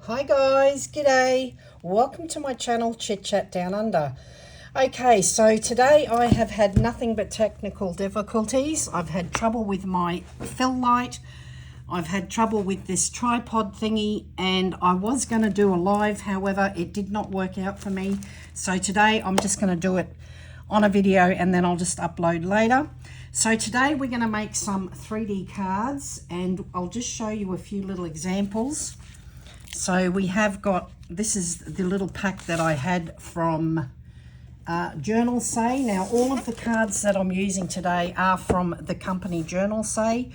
Hi guys, g'day. Welcome to my channel Chit Chat Down Under. Okay, so today I have had nothing but technical difficulties. I've had trouble with my fill light. I've had trouble with this tripod thingy, and I was going to do a live, however it did not work out for me. So today I'm just going to do it on a video and then I'll just upload later. So today we're going to make some 3D cards and I'll just show you a few little examples. So we have got, this is the little pack that I had from Journal Say. Now all of the cards that I'm using today are from the company Journal Say,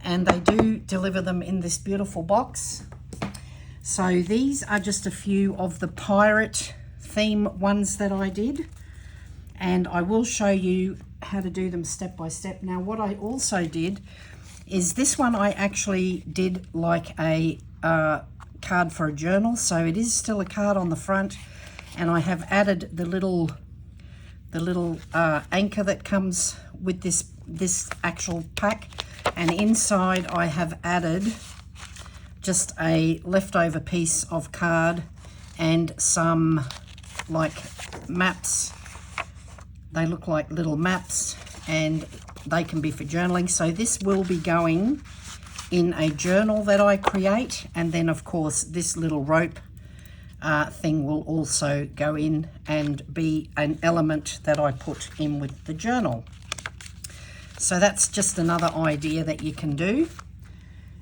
and they do deliver them in this beautiful box. So these are just a few of the pirate theme ones that I did, and I will show you how to do them step by step. Now what I also did is this one I actually did like a card for a journal, so it is still a card on the front, and I have added the little anchor that comes with this actual pack, and inside I have added just a leftover piece of card and some like maps. They look like little maps and they can be for journaling. So this will be going in a journal that I create, and then of course this little rope thing will also go in and be an element that I put in with the journal. So that's just another idea that you can do,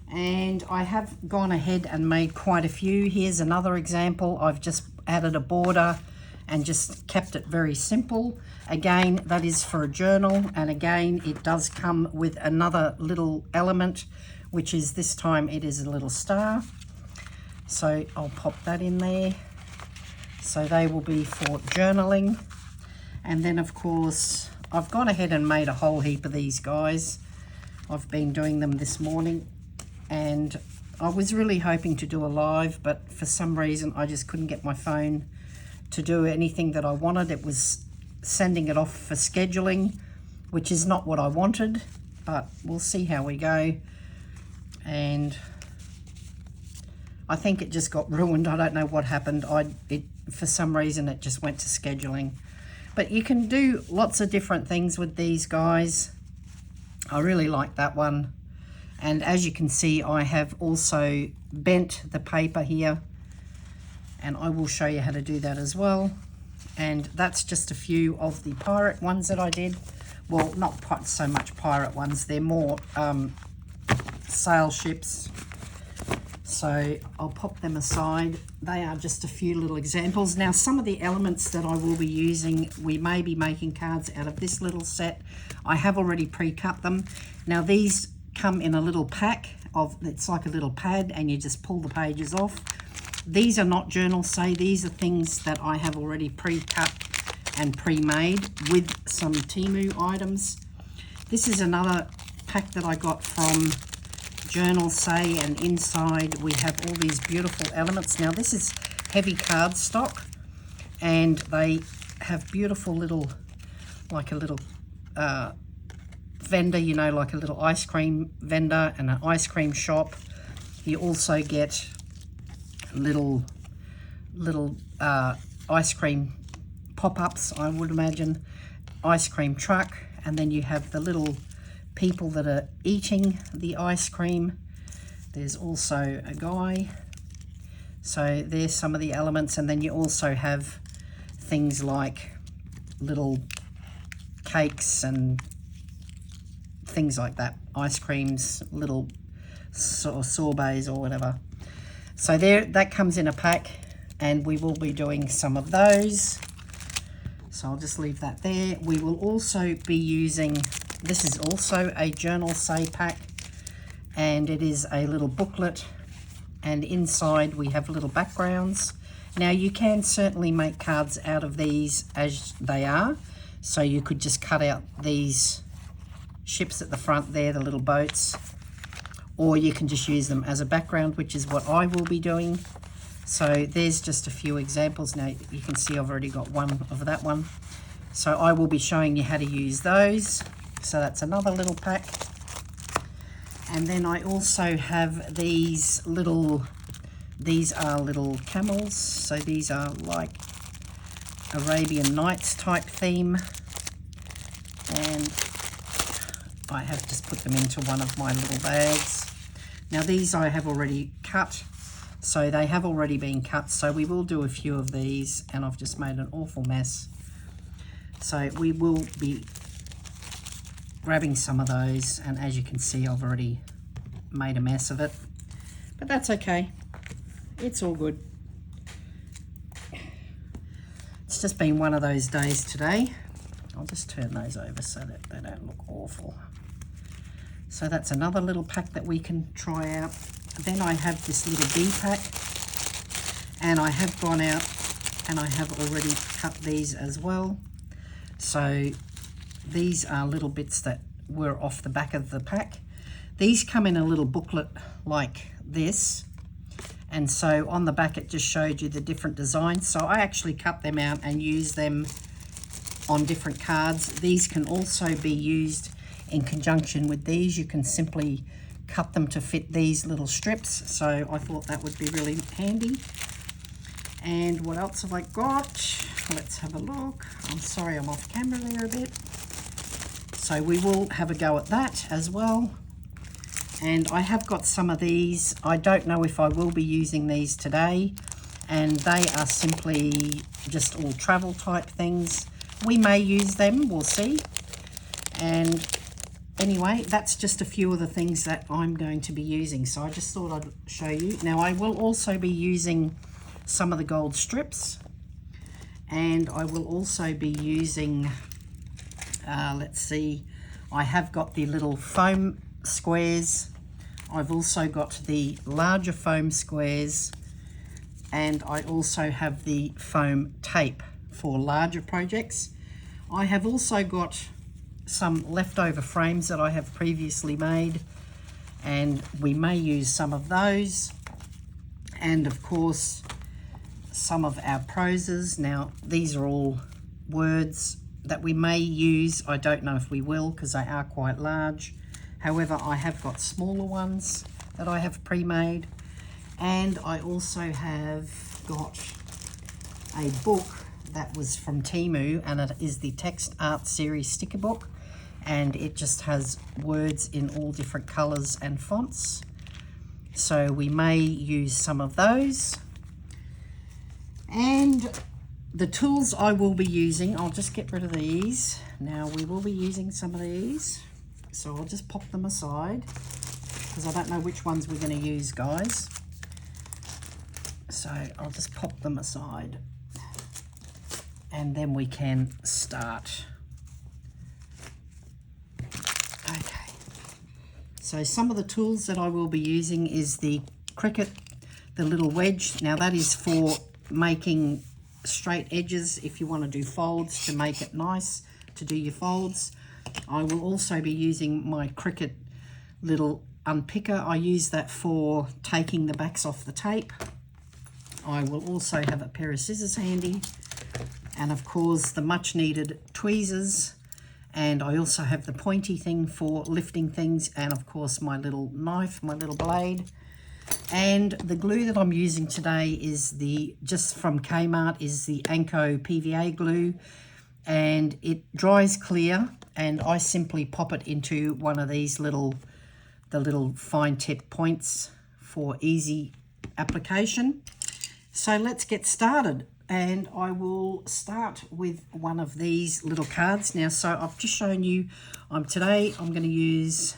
and I have gone ahead and made quite a few. Here's another example. I've just added a border and just kept it very simple. Again, that is for a journal, and again it does come with another little element, which is this time it is a little star. So I'll pop that in there. So they will be for journaling. And then of course I've gone ahead and made a whole heap of these guys. I've been doing them this morning, and I was really hoping to do a live, but for some reason I just couldn't get my phone to do anything that I wanted. It was sending it off for scheduling, which is not what I wanted, but we'll see how we go. And I think it just got ruined. I don't know what happened. For some reason it just went to scheduling. But you can do lots of different things with these guys. I really like that one. And as you can see, I have also bent the paper here, and I will show you how to do that as well. And that's just a few of the pirate ones that I did. Well, not quite so much pirate ones, they're more sail ships. So I'll pop them aside. They are just a few little examples. Now some of the elements that I will be using, we may be making cards out of this little set. I have already pre-cut them. Now these come in a little pack of, it's like a little pad, and you just pull the pages off. These are not Journal Say, these are things that I have already pre-cut and pre-made with some Temu items. This is another pack that I got from Journal Say, and inside we have all these beautiful elements. Now this is heavy cardstock, and they have beautiful little, like a little vendor, you know, like a little ice cream vendor and an ice cream shop. You also get little ice cream pop-ups, I would imagine, ice cream truck, and then you have the little people that are eating the ice cream. There's also a guy. So there's some of the elements, and then you also have things like little cakes and things like that, ice creams, little sorbets or whatever. So there, that comes in a pack, and we will be doing some of those. So I'll just leave that there. We will also be using, this is also a Journal Say pack, and it is a little booklet, and inside we have little backgrounds. Now you can certainly make cards out of these as they are. So you could just cut out these ships at the front there, the little boats, or you can just use them as a background, which is what I will be doing. So there's just a few examples. Now you can see I've already got one of that one. So I will be showing you how to use those. So that's another little pack. And then I also have these little these are little camels, so these are like Arabian Nights type theme, and I have just put them into one of my little bags. Now these I have already cut, so they have already been cut, so we will do a few of these, and I've just made an awful mess. So we will be grabbing some of those, and as you can see I've already made a mess of it, but that's okay, it's all good. It's just been one of those days today. I'll just turn those over so that they don't look awful. So that's another little pack that we can try out. Then I have this little B pack, and I have gone out and I have already cut these as well. So these are little bits that were off the back of the pack. These come in a little booklet like this, and so on the back it just showed you the different designs. So I actually cut them out and used them on different cards. These can also be used in conjunction with these. You can simply cut them to fit these little strips, so I thought that would be really handy. And what else have I got? Let's have a look. I'm sorry I'm off camera there a bit. So we will have a go at that as well. And I have got some of these. I don't know if I will be using these today, and they are simply just all travel type things. We may use them, we'll see. And anyway, that's just a few of the things that I'm going to be using. So I just thought I'd show you. Now I will also be using some of the gold strips, and I will also be using, let's see, I have got the little foam squares. I've also got the larger foam squares, and I also have the foam tape for larger projects. I have also got some leftover frames that I have previously made, and we may use some of those, and of course some of our proses. Now these are all words that we may use. I don't know if we will because they are quite large. However, I have got smaller ones that I have pre-made, and I also have got a book that was from Temu, and it is the Text Art Series sticker book, and it just has words in all different colors and fonts, so we may use some of those. And the tools I will be using, I'll just get rid of these. Now we will be using some of these, so I'll just pop them aside because I don't know which ones we're going to use, guys. So I'll just pop them aside, and then we can start. Okay, so some of the tools that I will be using is the Cricut, the little wedge. Now that is for making straight edges if you want to do folds, to make it nice to do your folds. I will also be using my Cricut little unpicker. I use that for taking the backs off the tape. I will also have a pair of scissors handy, and of course the much needed tweezers, and I also have the pointy thing for lifting things, and of course my little knife, my little blade. And the glue that I'm using today is just from Kmart, is the Anko PVA glue, and it dries clear, and I simply pop it into one of these the little fine tip points for easy application. So let's get started, and I will start with one of these little cards. Now, so I've just shown you, today I'm going to use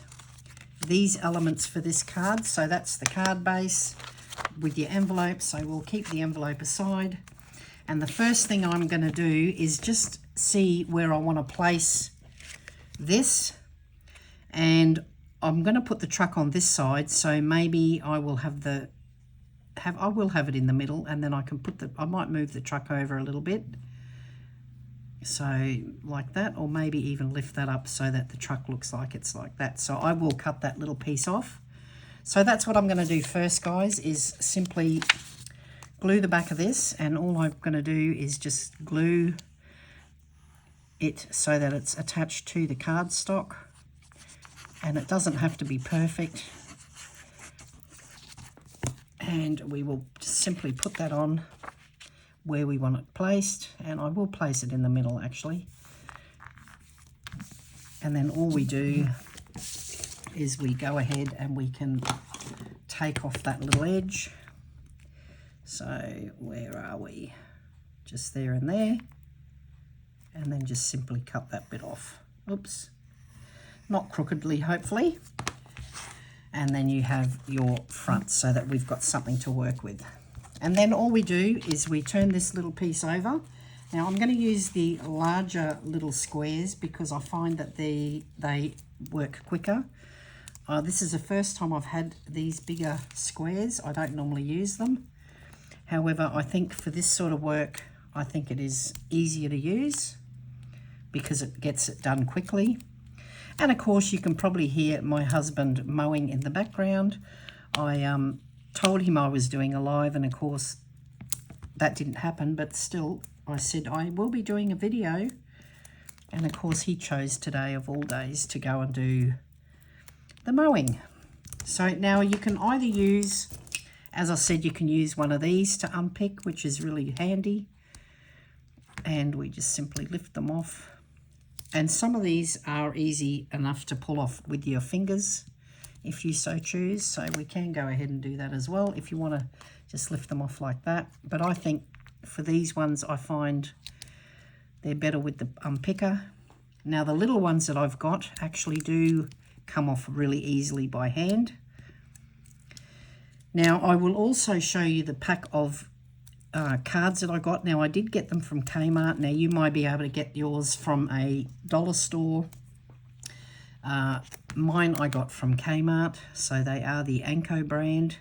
these elements for this card. So that's the card base with your envelope, so we'll keep the envelope aside. And the first thing I'm going to do is just see where I want to place this, and I'm going to put the truck on this side, so maybe I will have it in the middle, and then I can I might move the truck over a little bit, so like that, or maybe even lift that up so that the truck looks like it's like that. So I will cut that little piece off. So that's what I'm going to do first, guys, is simply glue the back of this, and all I'm going to do is just glue it so that it's attached to the cardstock, and it doesn't have to be perfect. And we will just simply put that on where we want it placed, and I will place it in the middle actually. And then all we do is we go ahead and we can take off that little edge. So where are we? Just there and there. And then just simply cut that bit off. Oops. Not crookedly, hopefully. And then you have your front so that we've got something to work with. And then all we do is we turn this little piece over. Now I'm going to use the larger little squares because I find that they work quicker. This is the first time I've had these bigger squares. I don't normally use them. However, I think for this sort of work, I think it is easier to use because it gets it done quickly. And of course, you can probably hear my husband mowing in the background. I told him I was doing a live, and of course, that didn't happen, but still, I said I will be doing a video. And of course, he chose today of all days to go and do the mowing. So now you can either use, as I said, you can use one of these to unpick, which is really handy. And we just simply lift them off. And some of these are easy enough to pull off with your fingers if you so choose. So we can go ahead and do that as well if you want to just lift them off like that. But I think for these ones, I find they're better with the unpicker. Now the little ones that I've got actually do come off really easily by hand. Now I will also show you the pack of cards that I got. Now I did get them from Kmart. Now you might be able to get yours from a dollar store. Mine I got from Kmart, so they are the Anko brand,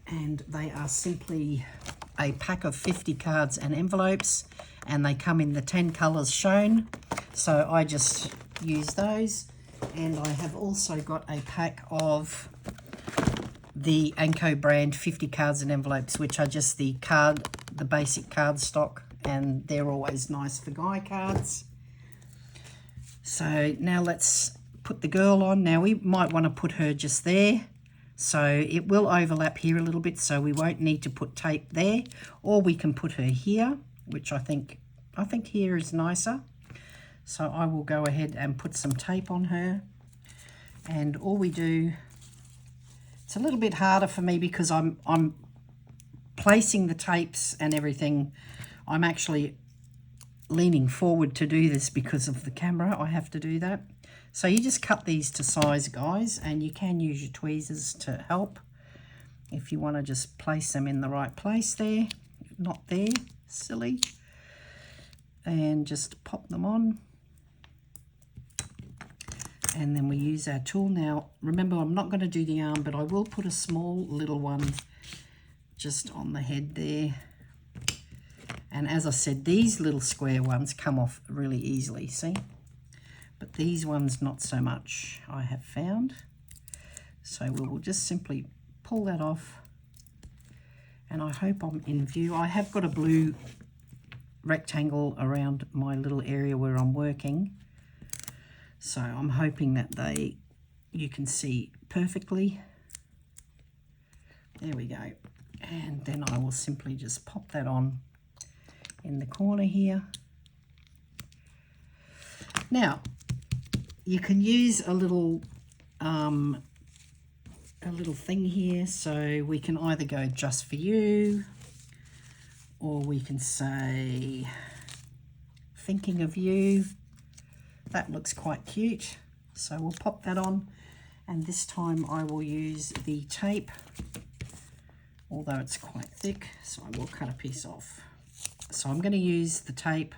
and they are simply a pack of 50 cards and envelopes, and they come in the 10 colours shown, so I just use those. And I have also got a pack of the Anko brand 50 cards and envelopes, which are just the basic card stock, and they're always nice for guy cards. So now let's put the girl on. Now we might want to put her just there, so it will overlap here a little bit, so we won't need to put tape there, or we can put her here, which I think here is nicer. So I will go ahead and put some tape on her, and all we do, it's a little bit harder for me because I'm placing the tapes and everything. I'm actually leaning forward to do this because of the camera. I have to do that. So you just cut these to size, guys, and you can use your tweezers to help if you want to just place them in the right place there. Not there, silly. And just pop them on. And then we use our tool. Now, remember, I'm not going to do the arm, but I will put a small little one just on the head there. And as I said, these little square ones come off really easily, see? But these ones, not so much, I have found. So we will just simply pull that off. And I hope I'm in view. I have got a blue rectangle around my little area where I'm working. So I'm hoping that you can see perfectly. There we go. And then I will simply just pop that on in the corner here. Now, you can use a little thing here, so we can either go just for you, or we can say thinking of you. That looks quite cute, so we'll pop that on, and this time I will use the tape, although it's quite thick, so I will cut a piece off. So I'm going to use the tape,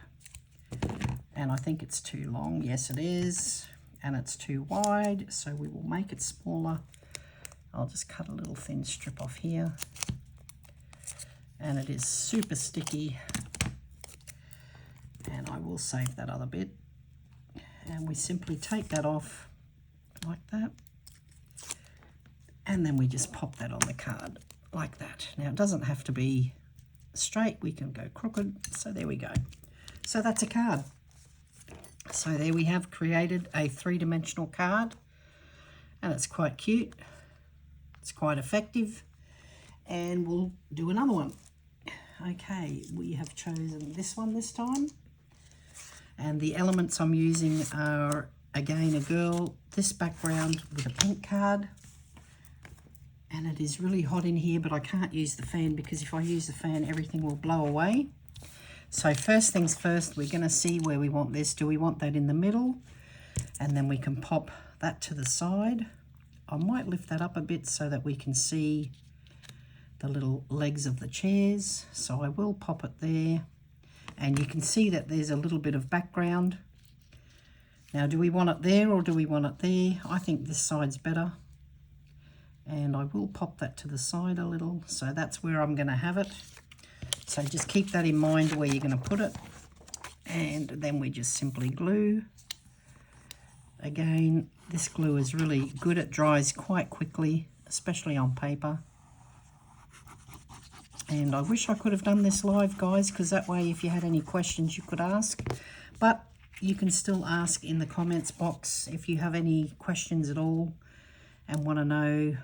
and I think it's too long. Yes, it is, and it's too wide, so we will make it smaller. I'll just cut a little thin strip off here, and it is super sticky, and I will save that other bit. And we simply take that off like that, and then we just pop that on the card like that. Now it doesn't have to be straight, we can go crooked, so there we go. So that's a card. So there we have created a three-dimensional card, and it's quite cute. It's quite effective, and we'll do another one. Okay, we have chosen this one this time, and the elements I'm using are again a girl, this background with a pink card, and it is really hot in here, but I can't use the fan because if I use the fan everything will blow away. So first things first, we're going to see where we want this. Do we want that in the middle? And then we can pop that to the side. I might lift that up a bit so that we can see the little legs of the chairs. So I will pop it there. And you can see that there's a little bit of background. Now, do we want it there or do we want it there? I think this side's better. And I will pop that to the side a little. So that's where I'm going to have it. So just keep that in mind where you're going to put it. And then we just simply glue. Again, this glue is really good. It dries quite quickly, especially on paper. And I wish I could have done this live, guys, because that way if you had any questions you could ask. But you can still ask in the comments box if you have any questions at all and want to know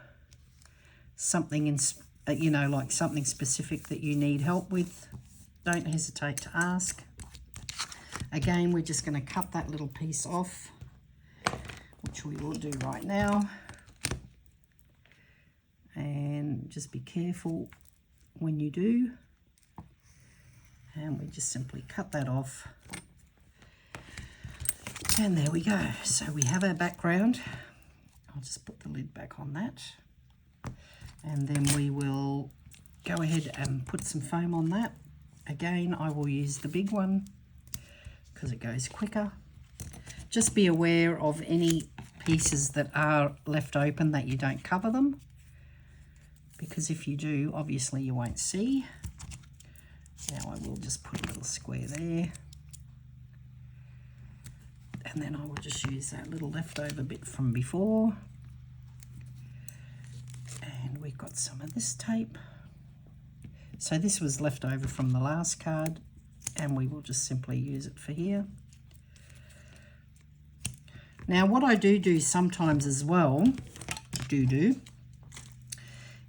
something in you know, like something specific that you need help with. Don't hesitate to ask. Again, we're just going to cut that little piece off, which we will do right now. And just be careful when you do. And we just simply cut that off. And there we go. So we have our background. I'll just put the lid back on that. And then we will go ahead and put some foam on that. Again, I will use the big one because it goes quicker. Just be aware of any pieces that are left open that you don't cover them, because if you do, obviously you won't see. Now I will just put a little square there. And then I will just use that little leftover bit from before. And we've got some of this tape. So this was left over from the last card, and we will just simply use it for here. Now what I do sometimes as well,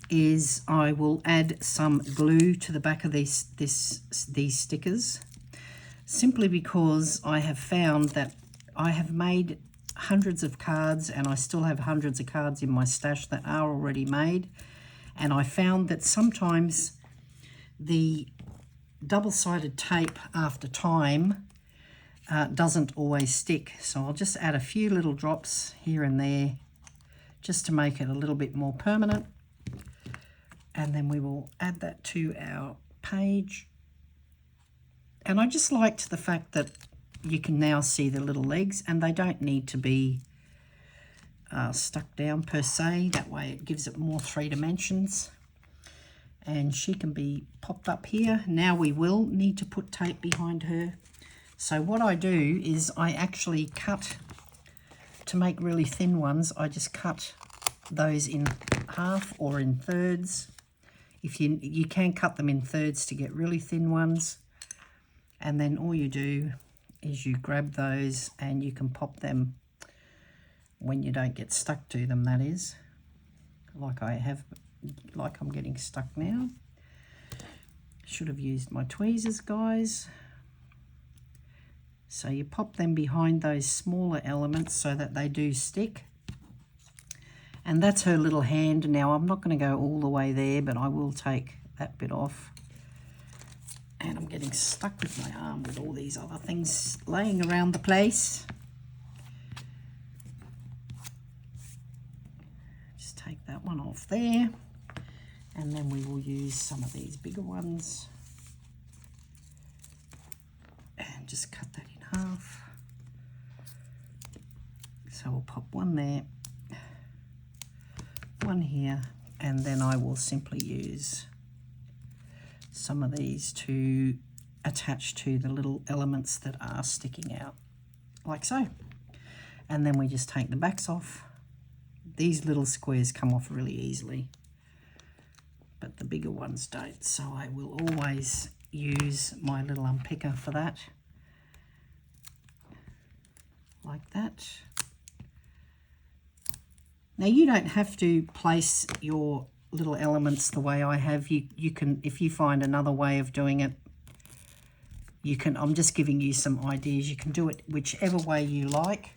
is I will add some glue to the back of these stickers, simply because I have found that I have made hundreds of cards and I still have hundreds of cards in my stash that are already made, and I found that sometimes the double-sided tape after time doesn't always stick. So I'll just add a few little drops here and there just to make it a little bit more permanent, and then we will add that to our page. And I just liked the fact that you can now see the little legs, and they don't need to be stuck down per se. That way it gives it more 3 dimensions. And she can be popped up here. Now we will need to put tape behind her. So what I do is I actually cut, to make really thin ones, I just cut those in half or in thirds. If you can cut them in thirds to get really thin ones. And then all you do is you grab those and you can pop them when you don't get stuck to them, that is. Like I have, like I'm getting stuck now. Should have used my tweezers, guys. So you pop them behind those smaller elements so that they do stick. And that's her little hand. Now I'm not going to go all the way there, but I will take that bit off. And I'm getting stuck with my arm with all these other things laying around the place. Just take that one off there. And then we will use some of these bigger ones. And just cut that in half. So we'll pop one there, one here, and then I will simply use some of these to attach to the little elements that are sticking out, like so. And then we just take the backs off. These little squares come off really easily, but the bigger ones don't, so I will always use my little unpicker for that, like that. Now you don't have to place your little elements the way I have. You can, if you find another way of doing it, you can. I'm just giving you some ideas. You can do it whichever way you like.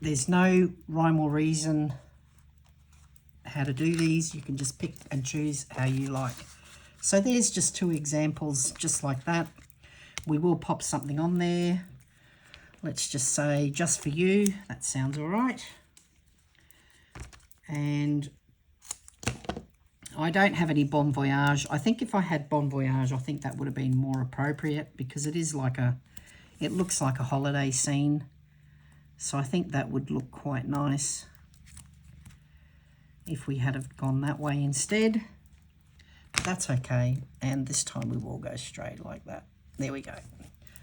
There's no rhyme or reason how to do these. You can just pick and choose how you like. So there's just 2 examples just like that. We will pop something on there. Let's just say just for you. That sounds all right. And I don't have any Bon Voyage. I think if I had Bon Voyage, I think that would have been more appropriate, because it is like it looks like a holiday scene. So I think that would look quite nice if we had have gone that way instead. But that's okay. And this time we will go straight like that. There we go.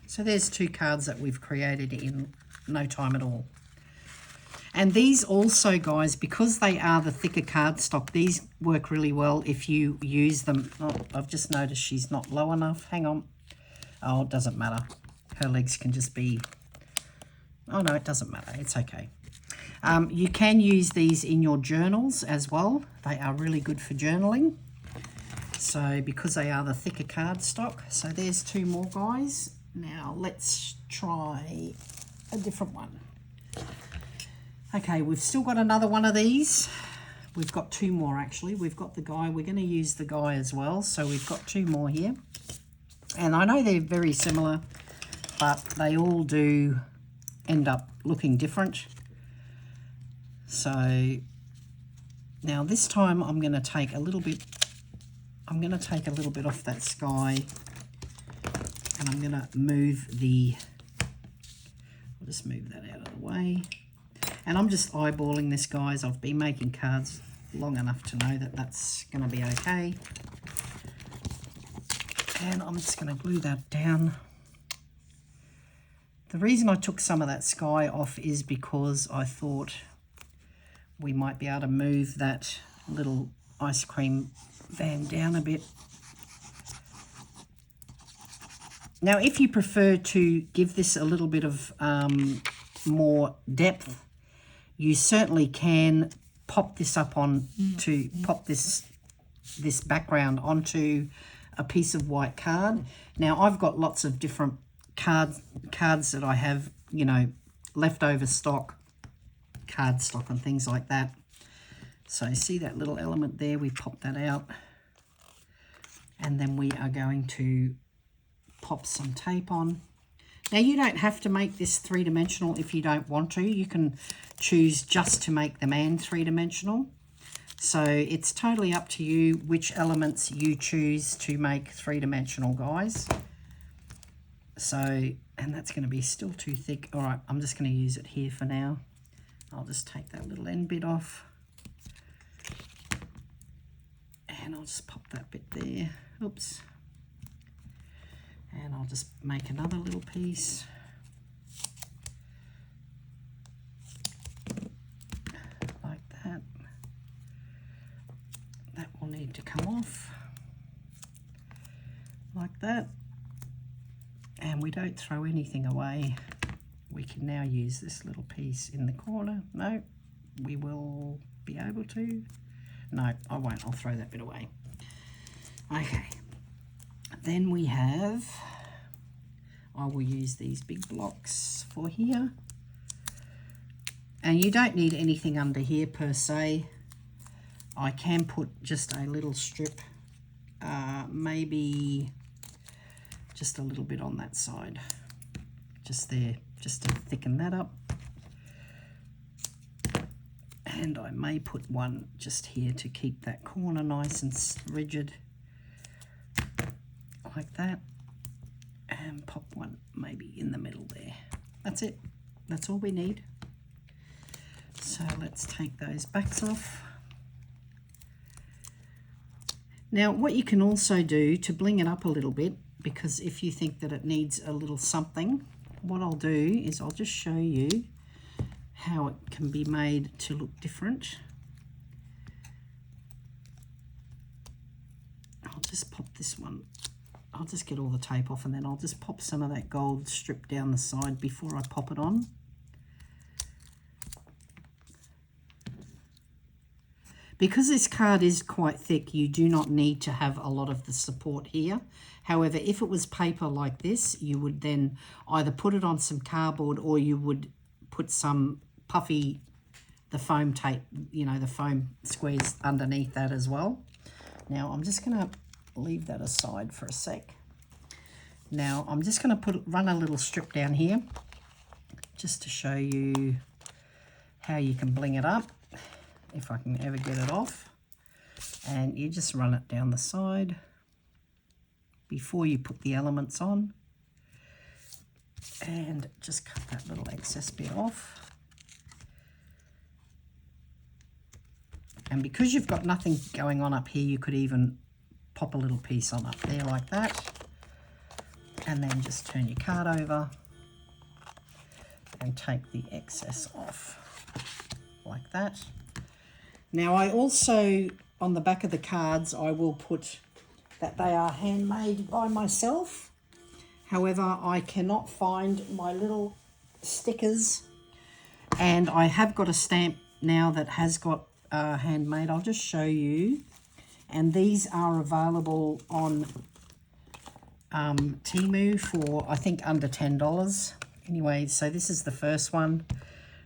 So there's 2 cards that we've created in no time at all. And these also, guys, because they are the thicker cardstock, these work really well if you use them. Oh, I've just noticed she's not low enough. Hang on. Oh, it doesn't matter. Her legs can just be... Oh, no, it doesn't matter. It's okay. You can use these in your journals as well. They are really good for journaling. So, because they are the thicker cardstock. So, there's 2 more, guys. Now, let's try a different one. Okay, we've still got another one of these. We've got 2 more, actually. We've got the guy. We're going to use the guy as well. So we've got 2 more here. And I know they're very similar, but they all do end up looking different. So now this time I'm going to take a little bit off that sky, and I'm going to move I'll just move that out of the way. And I'm just eyeballing this, guys. I've been making cards long enough to know that that's going to be okay. And I'm just going to glue that down. The reason I took some of that sky off is because I thought we might be able to move that little ice cream van down a bit. Now, if you prefer to give this a little bit of more depth, you certainly can pop this up on to pop this background onto a piece of white card. Now, I've got lots of different cards that I have, you know, leftover stock, card stock and things like that. So see that little element there? We pop that out. And then we are going to pop some tape on. Now, you don't have to make this 3-dimensional if you don't want to. You can choose just to make the man 3-dimensional. So it's totally up to you which elements you choose to make 3-dimensional, guys. So, and that's going to be still too thick. All right, I'm just going to use it here for now. I'll just take that little end bit off. And I'll just pop that bit there. Oops. And I'll just make another little piece. Like that. That will need to come off. Like that. And we don't throw anything away. We can now use this little piece in the corner. No, we will be able to. No, I won't. I'll throw that bit away. Okay. Then we have, I will use these big blocks for here. And you don't need anything under here per se. I can put just a little strip, maybe just a little bit on that side. Just there, just to thicken that up. And I may put one just here to keep that corner nice and rigid. Like that, and pop one maybe in the middle there. That's it. That's all we need. So let's take those backs off. Now, what you can also do to bling it up a little bit, because if you think that it needs a little something, what I'll do is I'll just show you how it can be made to look different. I'll just pop this one. I'll just get all the tape off, and then I'll just pop some of that gold strip down the side before I pop it on. Because this card is quite thick, you do not need to have a lot of the support here. However, if it was paper like this, you would then either put it on some cardboard or you would put some puffy, the foam tape, you know, the foam squares underneath that as well. Now, I'm just going to leave that aside for a sec. Now, I'm just going to run a little strip down here just to show you how you can bling it up, if I can ever get it off. And you just run it down the side before you put the elements on, and just cut that little excess bit off. And because you've got nothing going on up here, you could even pop a little piece on up there like that, and then just turn your card over and take the excess off like that. Now, I also, on the back of the cards, I will put that they are handmade by myself. However, I cannot find my little stickers, and I have got a stamp now that has got handmade. I'll just show you, and these are available on Temu for, I think, under $10. Anyway, so this is the first one,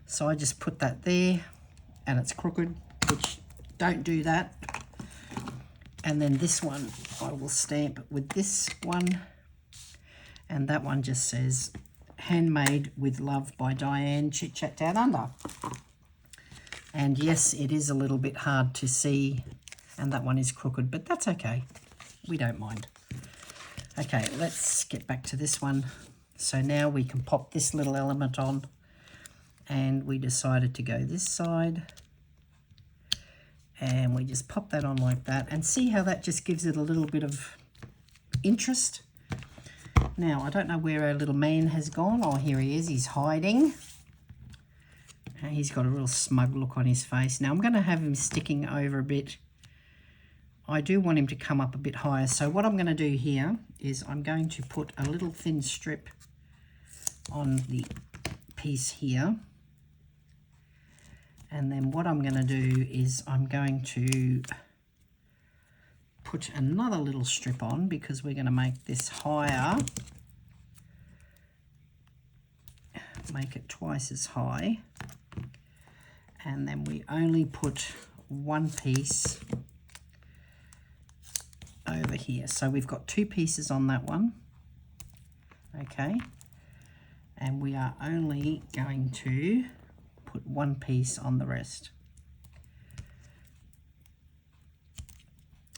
so I just put that there, and it's crooked, which don't do that. And then this one I will stamp with this one, and that one just says handmade with love by Diane, Chit Chat Down Under. And yes, it is a little bit hard to see, and that one is crooked, but that's okay, we don't mind. Okay, let's get back to this one. So now we can pop this little element on, and we decided to go this side, and we just pop that on like that, and see how that just gives it a little bit of interest. Now, I don't know where our little man has gone. Oh, here he is, he's hiding. And he's got a real smug look on his face. Now, I'm going to have him sticking over a bit. I do want him to come up a bit higher. So what I'm going to do here is I'm going to put a little thin strip on the piece here. And then what I'm going to do is I'm going to put another little strip on, because we're going to make this higher. Make it twice as high. And then we only put one piece over here. So we've got two pieces on that one. Okay. And we are only going to put one piece on the rest.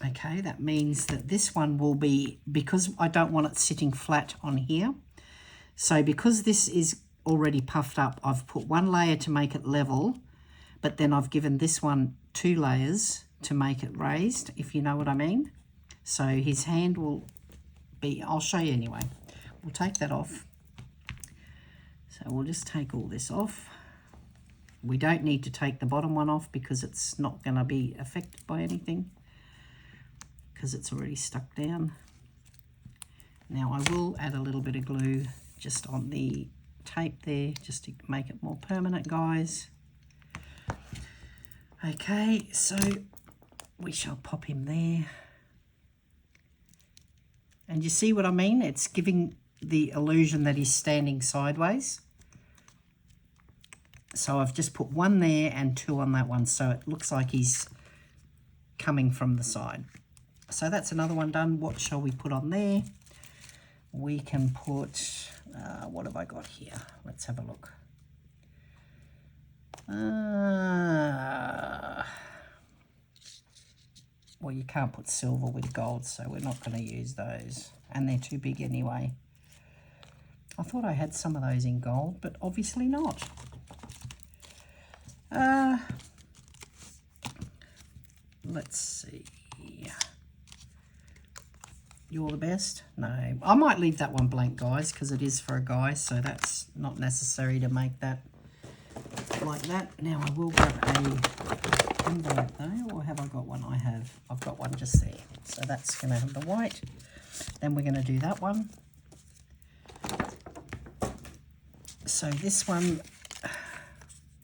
Okay, that means that this one will be, because I don't want it sitting flat on here, so because this is already puffed up, I've put one layer to make it level, but then I've given this one 2 layers to make it raised, if you know what I mean. So his hand will be, I'll show you anyway. We'll take that off. So we'll just take all this off. We don't need to take the bottom one off because it's not going to be affected by anything, because it's already stuck down. Now I will add a little bit of glue just on the tape there, just to make it more permanent, guys. Okay, so we shall pop him there. And you see what I mean? It's giving the illusion that he's standing sideways. So I've just put one there and 2 on that one, so it looks like he's coming from the side. So that's another one done. What shall we put on there? We can put, what have I got here? Let's have a look. Well, you can't put silver with gold, so we're not going to use those. And they're too big anyway. I thought I had some of those in gold, but obviously not. Let's see. You're the best? No. I might leave that one blank, guys, because it is for a guy, so that's not necessary to make that like that. Now I will grab a envelope though, or have I got one? I have. I've got one just there. So that's going to have the white. Then we're going to do that one. So this one,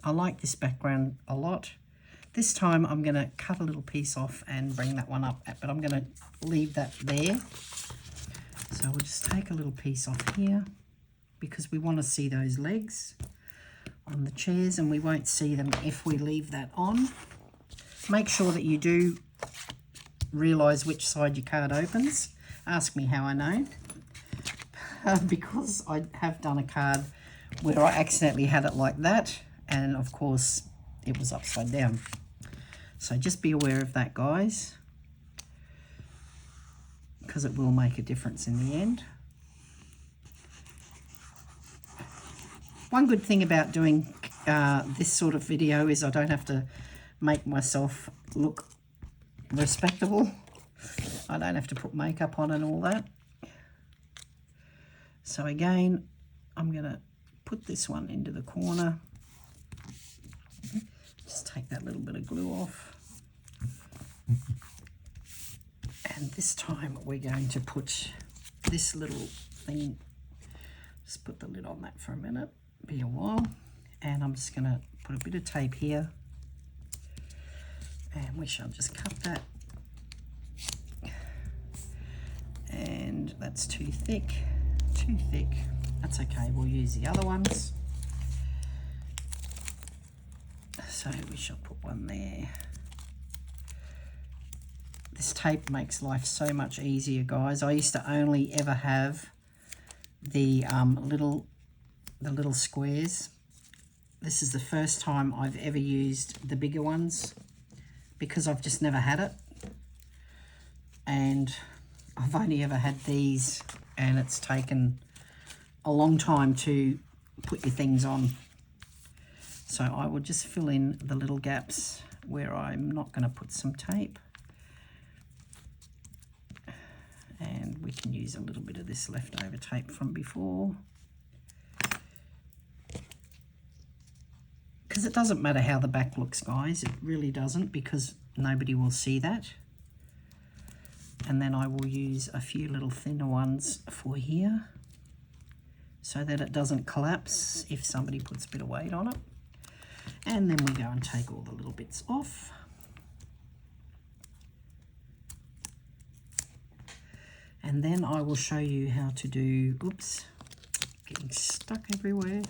I like this background a lot. This time I'm going to cut a little piece off and bring that one up, but I'm going to leave that there. So we'll just take a little piece off here because we want to see those legs on the chairs, and we won't see them if we leave that on. Make sure that you do realise which side your card opens. Ask me how I know. Because I have done a card where I accidentally had it like that, and of course it was upside down. So just be aware of that, guys, because it will make a difference in the end. One good thing about doing this sort of video is I don't have to make myself look respectable. I don't have to put makeup on and all that. So again, I'm going to put this one into the corner. Just take that little bit of glue off. And this time we're going to put this little thing, just put the lid on that for a minute, be a while. And I'm just going to put a bit of tape here. And we shall just cut that. And that's too thick. Too thick. That's okay, we'll use the other ones. So we shall put one there. This tape makes life so much easier, guys. I used to only ever have the little squares. This is the first time I've ever used the bigger ones because I've just never had it. And I've only ever had these, and it's taken a long time to put your things on. So I will just fill in the little gaps where I'm not going to put some tape. And we can use a little bit of this leftover tape from before. Because it doesn't matter how the back looks, guys. It really doesn't, because nobody will see that. And then I will use a few little thinner ones for here so that it doesn't collapse if somebody puts a bit of weight on it. And then we go and take all the little bits off. And then I will show you how to do, oops, getting stuck everywhere.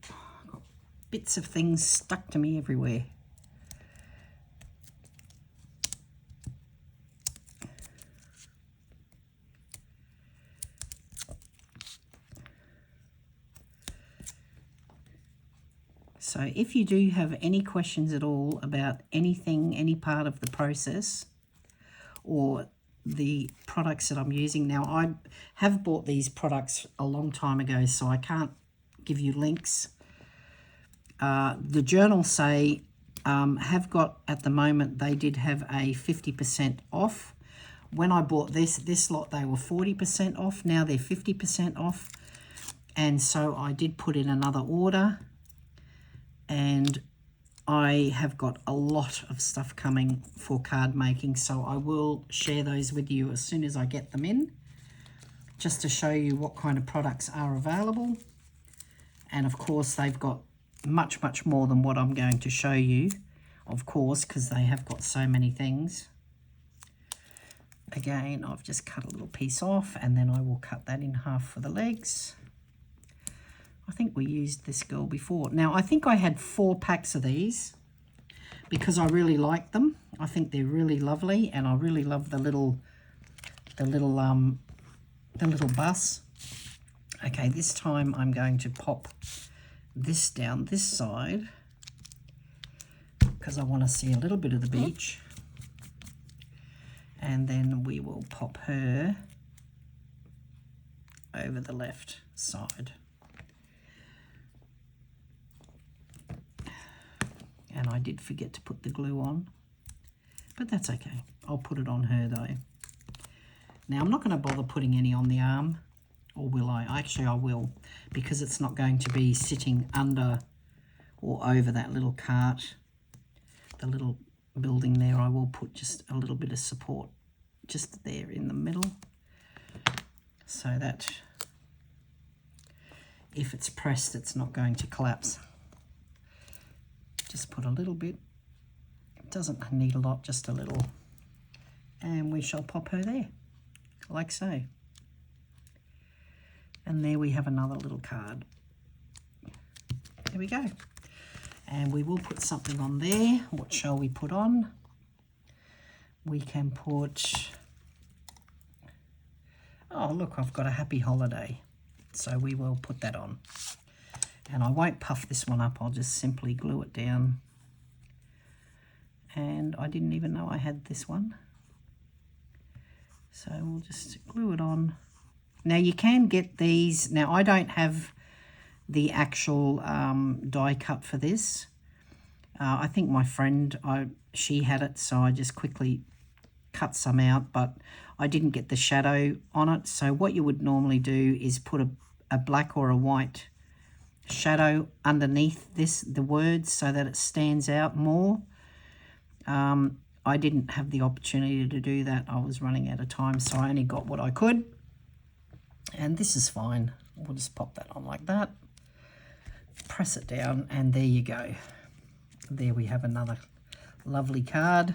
I've got bits of things stuck to me everywhere. So if you do have any questions at all about anything, any part of the process or the products that I'm using now, I have bought these products a long time ago, so I can't give you links. The journals say have got, at the moment, they did have a 50% off. When I bought this lot, they were 40% off. Now they're 50% off. And so I did put in another order. And I have got a lot of stuff coming for card making, so I will share those with you as soon as I get them in, just to show you what kind of products are available. And of course they've got much more than what I'm going to show you, of course, because they have got so many things. Again, I've just cut a little piece off, and then I will cut that in half for the legs. I think we used this girl before. Now, I think I had 4 packs of these because I really like them. I think they're really lovely, and I really love the little bus. Okay, this time I'm going to pop this down this side because I want to see a little bit of the beach. And then we will pop her over the left side. And I did forget to put the glue on, but that's okay. I'll put it on her though. Now I'm not going to bother putting any on the arm, or will I? Actually I will, because it's not going to be sitting under or over that little cart, the little building there. I will put just a little bit of support just there in the middle, so that if it's pressed, it's not going to collapse. just put a little bit. It doesn't need a lot, just a little. And we shall pop her there, like so. And there we have another little card. There we go. And we will put something on there. What shall we put on? We can put, oh look, I've got a happy holiday. So we will put that on. And I won't puff this one up, I'll just simply glue it down. And I didn't even know I had this one. So we'll just glue it on. Now you can get these, now I don't have the actual die cut for this. I think my friend, she had it, so I just quickly cut some out, but I didn't get the shadow on it. So what you would normally do is put a black or a white shadow underneath the words so that it stands out more. I didn't have the opportunity to do that. I was running out of time, so I only got what I could. And this is fine. We'll just pop that on like that. Press it down, and there you go. There we have another lovely card.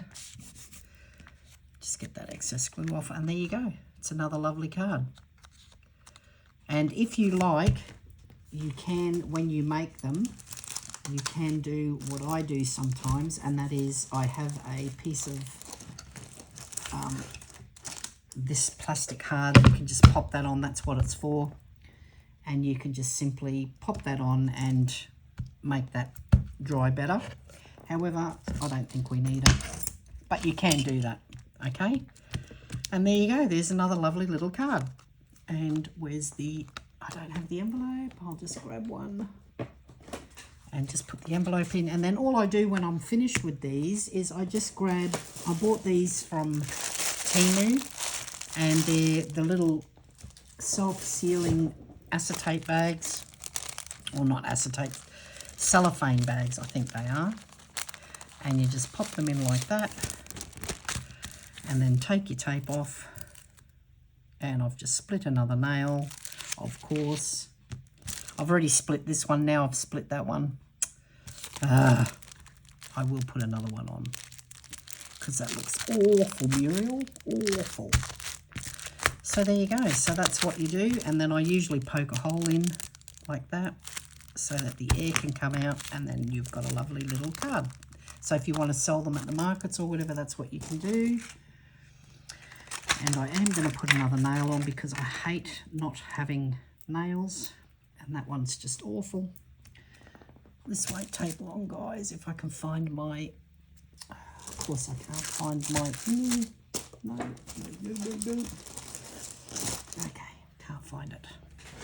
Just get that excess glue off, and there you go. It's another lovely card. And if you like, you can, when you make them, you can do what I do sometimes, and that is I have a piece of this plastic card. You can just pop that on, that's what it's for. And you can just simply pop that on and make that dry better. However, I don't think we need it, but you can do that, okay? And there you go, there's another lovely little card. And where's the, I don't have the envelope, I'll just grab one and just put the envelope in. And then all I do when I'm finished with these is I just grab, I bought these from Temu, and they're the little self-sealing acetate bags, or not acetate, cellophane bags I think they are. And you just pop them in like that, and then take your tape off. And I've just split another nail, of course. I've already split this one, now I've split that one. I will put another one on, because that looks awful, Muriel, awful. So there you go, so that's what you do. And then I usually poke a hole in like that so that the air can come out, and then you've got a lovely little card. So if you want to sell them at the markets or whatever, that's what you can do. And I am going to put another nail on because I hate not having nails, and that one's just awful. This won't take long, guys, if I can find my, of course I can't find my, no. Okay, can't find it.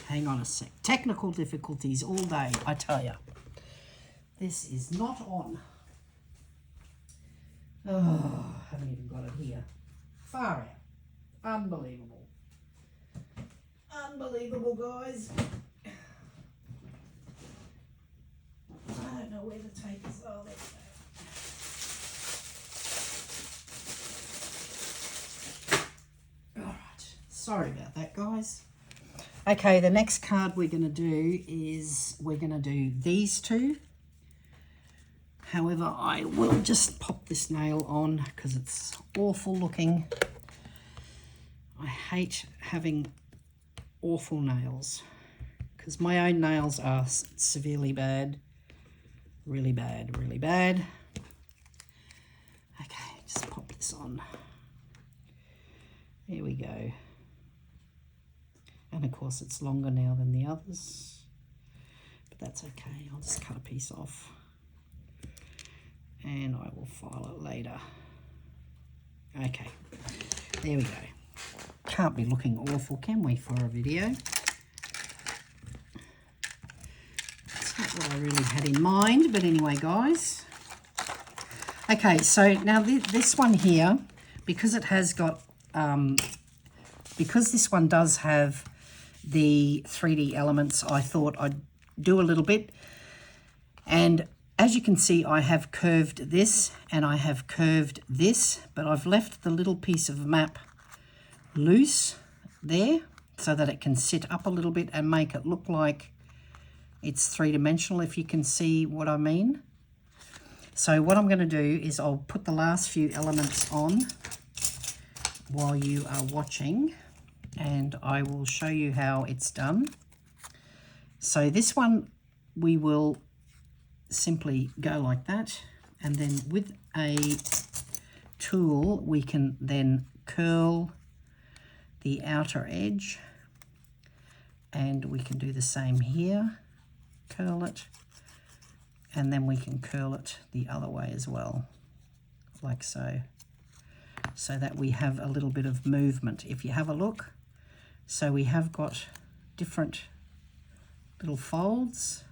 Hang on a sec. Technical difficulties all day, I tell you. This is not on. Oh, I haven't even got it here. Far out. Unbelievable. Unbelievable, guys. I don't know where the tape is. Oh, there we go. All right. Sorry about that, guys. Okay, the next card we're going to do is we're going to do these two. However, I will just pop this nail on because it's awful looking. I hate having awful nails because my own nails are severely bad. Really bad, really bad. Okay, just pop this on. There we go. And of course it's longer now than the others, but that's okay. I'll just cut a piece off and I will file it later. Okay, there we go. Can't be looking awful, can we, for a video? That's not what I really had in mind, but anyway, guys. Okay, so now this one here, because it has got, because this one does have the 3D elements, I thought I'd do a little bit. And as you can see, I have curved this and I have curved this, but I've left the little piece of map loose there so that it can sit up a little bit and make it look like it's three-dimensional, if you can see what I mean. So what I'm going to do is I'll put the last few elements on while you are watching, and I will show you how it's done. So this one we will simply go like that, and then with a tool we can then curl the outer edge, and we can do the same here, curl it, and then we can curl it the other way as well, like so, so that we have a little bit of movement. If you have a look, so we have got different little folds,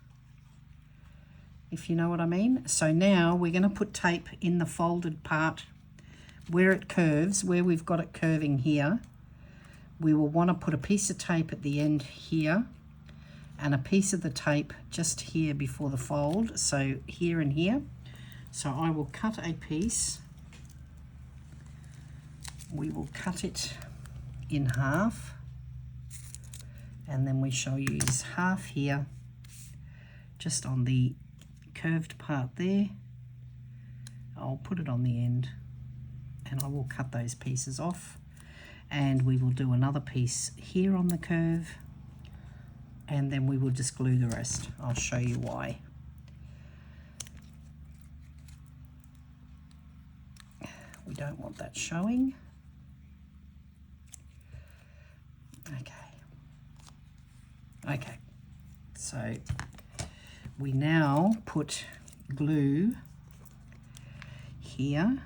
if you know what I mean. So now we're going to put tape in the folded part where it curves, where we've got it curving here. We will want to put a piece of tape at the end here and a piece of the tape just here before the fold, so here and here. So I will cut a piece. We will cut it in half, and then we shall use half here just on the curved part there. I'll put it on the end and I will cut those pieces off, and we will do another piece here on the curve, and then we will just glue the rest. I'll show you why. We don't want that showing. Okay, so we now put glue here,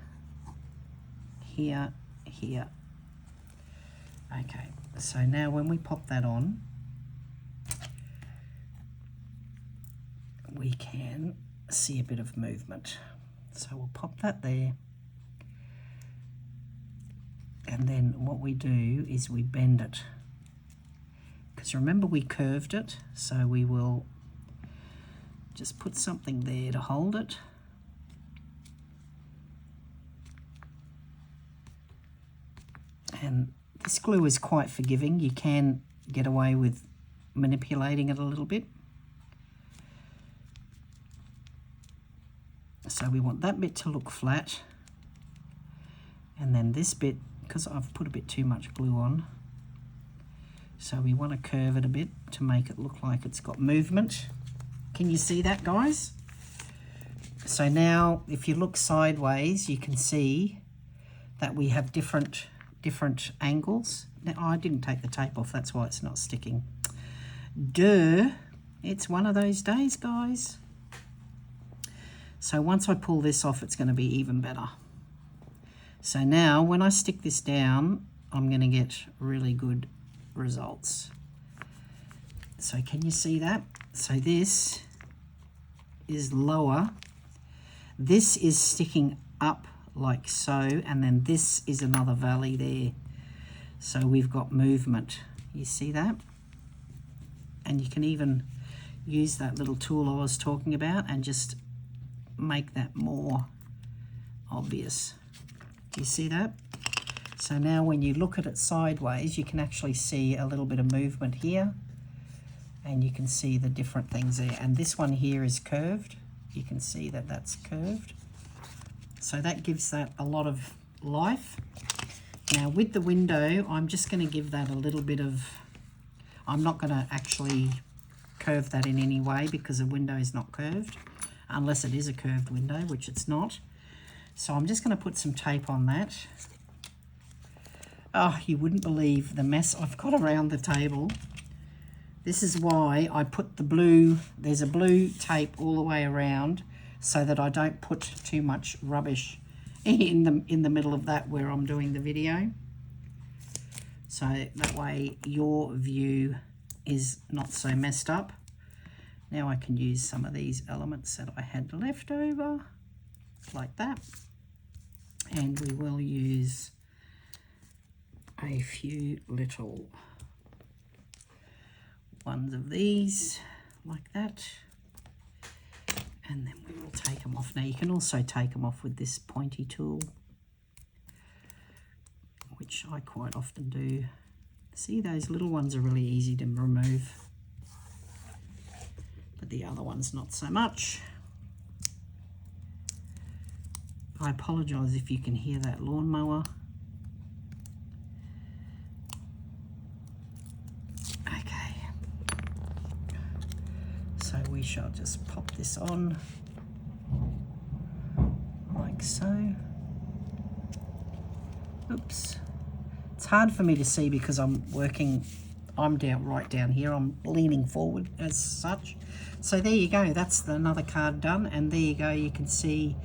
here, here. Okay, so now when we pop that on, we can see a bit of movement. So we'll pop that there, and then what we do is we bend it, because remember we curved it, so we will just put something there to hold it. And this glue is quite forgiving. You can get away with manipulating it a little bit. So we want that bit to look flat, and then this bit, because I've put a bit too much glue on, so we want to curve it a bit to make it look like it's got movement. Can you see that, guys? So now if you look sideways, you can see that we have different angles. Now I didn't take the tape off, that's why it's not sticking. Duh, it's one of those days, guys. So once I pull this off, it's going to be even better. So now when I stick this down, I'm going to get really good results. So can you see that? So this is lower, this is sticking up like so, and then this is another valley there. So we've got movement. You see that? And you can even use that little tool I was talking about and just make that more obvious. Do you see that? So now when you look at it sideways, you can actually see a little bit of movement here, and you can see the different things there. And this one here is curved. You can see that that's curved. So that gives that a lot of life. Now with the window, I'm just going to give that a little bit of, I'm not going to actually curve that in any way because the window is not curved, unless it is a curved window, which it's not. So I'm just going to put some tape on that. Oh, you wouldn't believe the mess I've got around the table. This is why I put the blue, there's a blue tape all the way around so that I don't put too much rubbish in the middle of that where I'm doing the video. So that way your view is not so messed up. Now I can use some of these elements that I had left over, like that. And we will use a few little ones of these, like that. And then we will take them off. Now you can also take them off with this pointy tool, which I quite often do. See, those little ones are really easy to remove, but the other ones not so much. I apologise if you can hear that lawnmower. Okay. So we shall just pop this on like so. Oops. It's hard for me to see because I'm down right down here. I'm leaning forward as such. So there you go. That's another card done. And there you go. You can see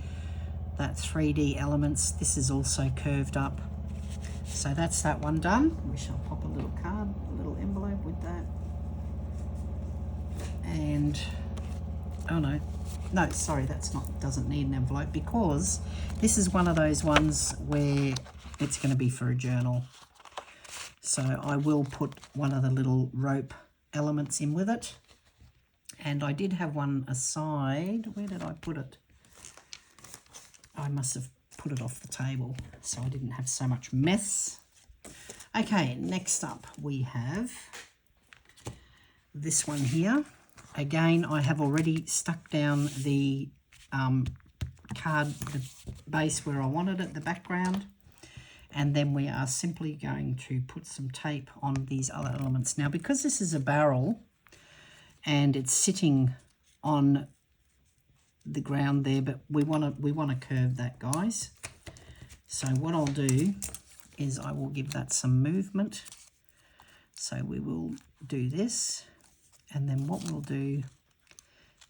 that 3D elements. This is also curved up. So that's that one done. We shall pop a little card, a little envelope with that. And, oh no, sorry, doesn't need an envelope because this is one of those ones where it's going to be for a journal. So I will put one of the little rope elements in with it. And I did have one aside. Where did I put it? I must have put it off the table so I didn't have so much mess. Okay, next up we have this one here. Again, I have already stuck down the card, the base where I wanted it, the background. And then we are simply going to put some tape on these other elements. Now, because this is a barrel and it's sitting on the ground there, but we want to curve that, guys. So what I'll do is I will give that some movement. So we will do this, and then what we'll do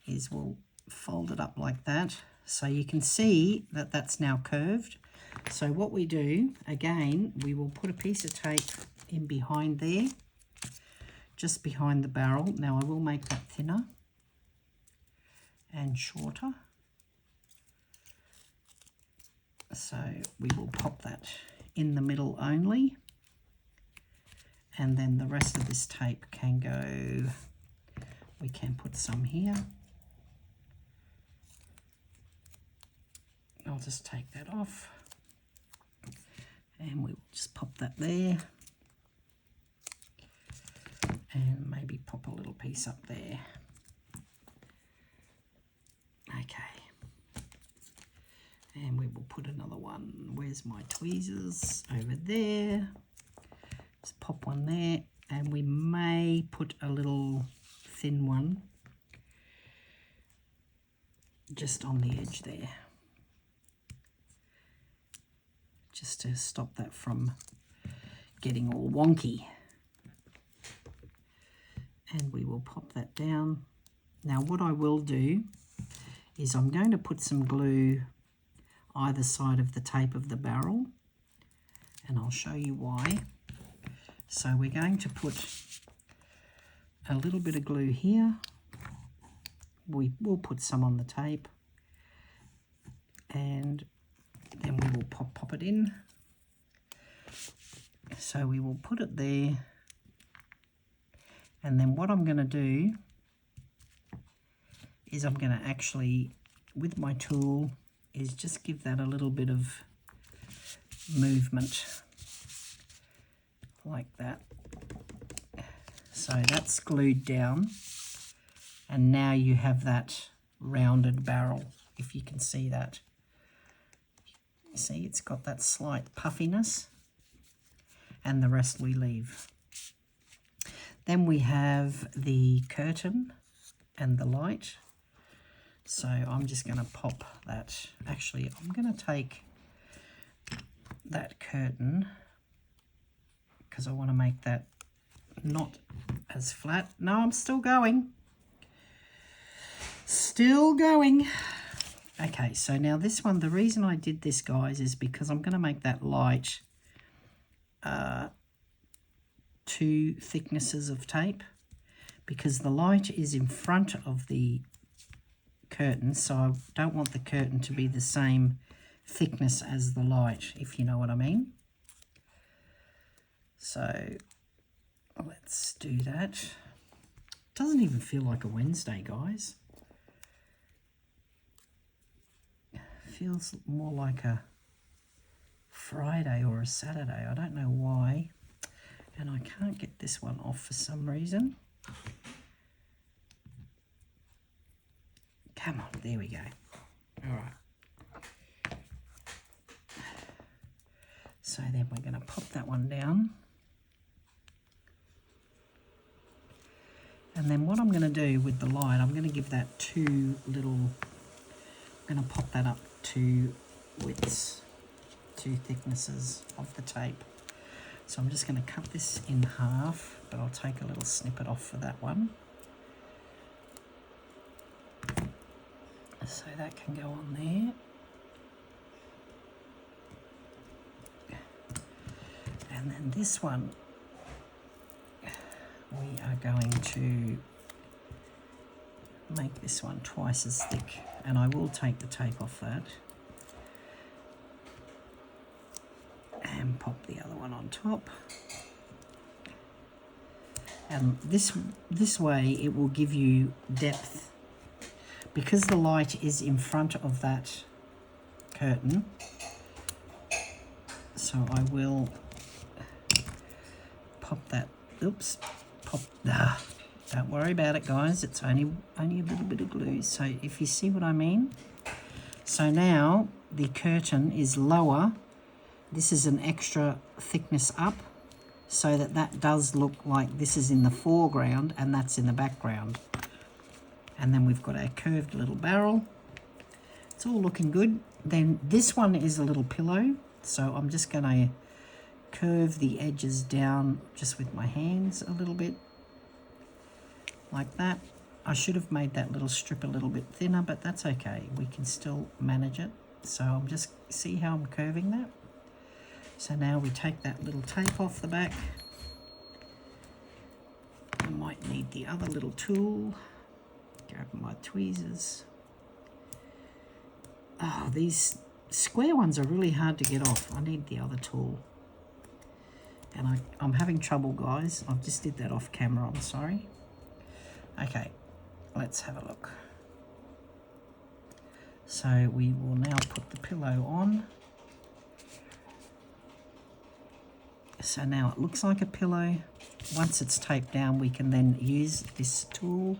is we'll fold it up like that. So you can see that that's now curved. So what we do, again, we will put a piece of tape in behind there, just behind the barrel. Now I will make that thinner and shorter. So we will pop that in the middle only. And then the rest of this tape can go, we can put some here. I'll just take that off. And we will just pop that there. And maybe pop a little piece up there. Okay. And we will put another one. Where's my tweezers? Over there. Just pop one there. And we may put a little thin one just on the edge there. Just to stop that from getting all wonky. And we will pop that down. Now what I will do is I'm going to put some glue either side of the tape of the barrel, and I'll show you why. So we're going to put a little bit of glue here. We will put some on the tape, and then we will pop it in. So we will put it there, and then what I'm going to do is I'm going to actually, with my tool, is just give that a little bit of movement like that. So that's glued down, and now you have that rounded barrel, if you can see that. See, it's got that slight puffiness, and the rest we leave. Then we have the curtain and the light. So I'm just going to pop that. Actually, I'm going to take that curtain because I want to make that not as flat. No, I'm still going. Still going. Okay, so now this one, the reason I did this, guys, is because I'm going to make that light 2 thicknesses of tape, because the light is in front of the curtain, so I don't want the curtain to be the same thickness as the light, if you know what I mean. So let's do that. Doesn't even feel like a Wednesday, guys. Feels more like a Friday or a Saturday. I don't know why. And I can't get this one off for some reason. Come on, there we go. All right. So then we're going to pop that one down. And then what I'm going to do with the light, I'm going to give that I'm going to pop that up 2 widths, 2 thicknesses of the tape. So I'm just going to cut this in half, but I'll take a little snippet off for that one. So that can go on there. And then this one, we are going to make this one twice as thick, and I will take the tape off that and pop the other one on top. And this way it will give you depth, because the light is in front of that curtain. So I will pop that, don't worry about it, guys, it's only a little bit of glue. So if you see what I mean. So now the curtain is lower. This is an extra thickness up, so that does look like this is in the foreground and that's in the background. And then we've got our curved little barrel. It's all looking good. Then this one is a little pillow, so I'm just going to curve the edges down just with my hands a little bit, like that. I should have made that little strip a little bit thinner, but that's okay. We can still manage it. So I'm just, see how I'm curving that? So now we take that little tape off the back. I might need the other little tool. Grab my tweezers. Oh, these square ones are really hard to get off. I need the other tool. And I'm having trouble, guys. I just did that off camera, I'm sorry. Okay, let's have a look. So we will now put the pillow on. So now it looks like a pillow. Once it's taped down, we can then use this tool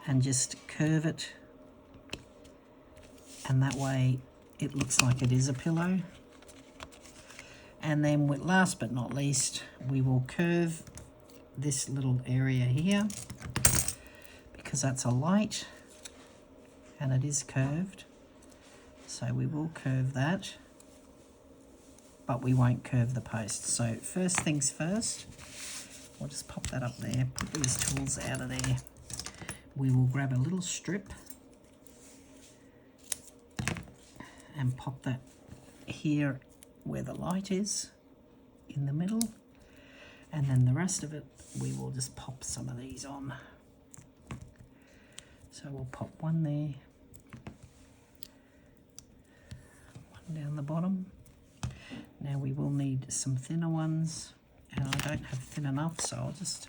and just curve it. And that way it looks like it is a pillow. And then last but not least, we will curve this little area here, because that's a light and it is curved. So we will curve that, but we won't curve the post. So first things first, we'll just pop that up there, put these tools out of there. We will grab a little strip and pop that here where the light is in the middle, and then the rest of it we will just pop some of these on. So we'll pop one there, one down the bottom. Now we will need some thinner ones, and I don't have thin enough, so I'll just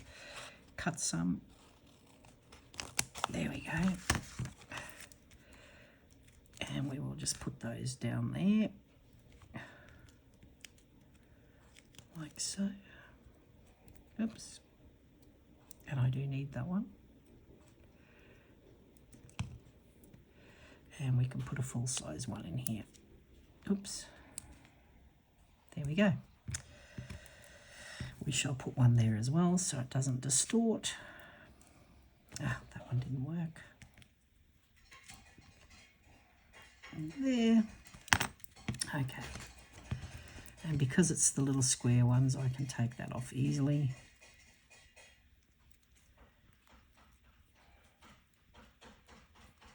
cut some. There we go. And we will just put those down there, like so. Oops. And I do need that one. And we can put a full-size one in here. Oops. There we go. We shall put one there as well so it doesn't distort. Ah, that one didn't work. And there. Okay. And because it's the little square ones, I can take that off easily.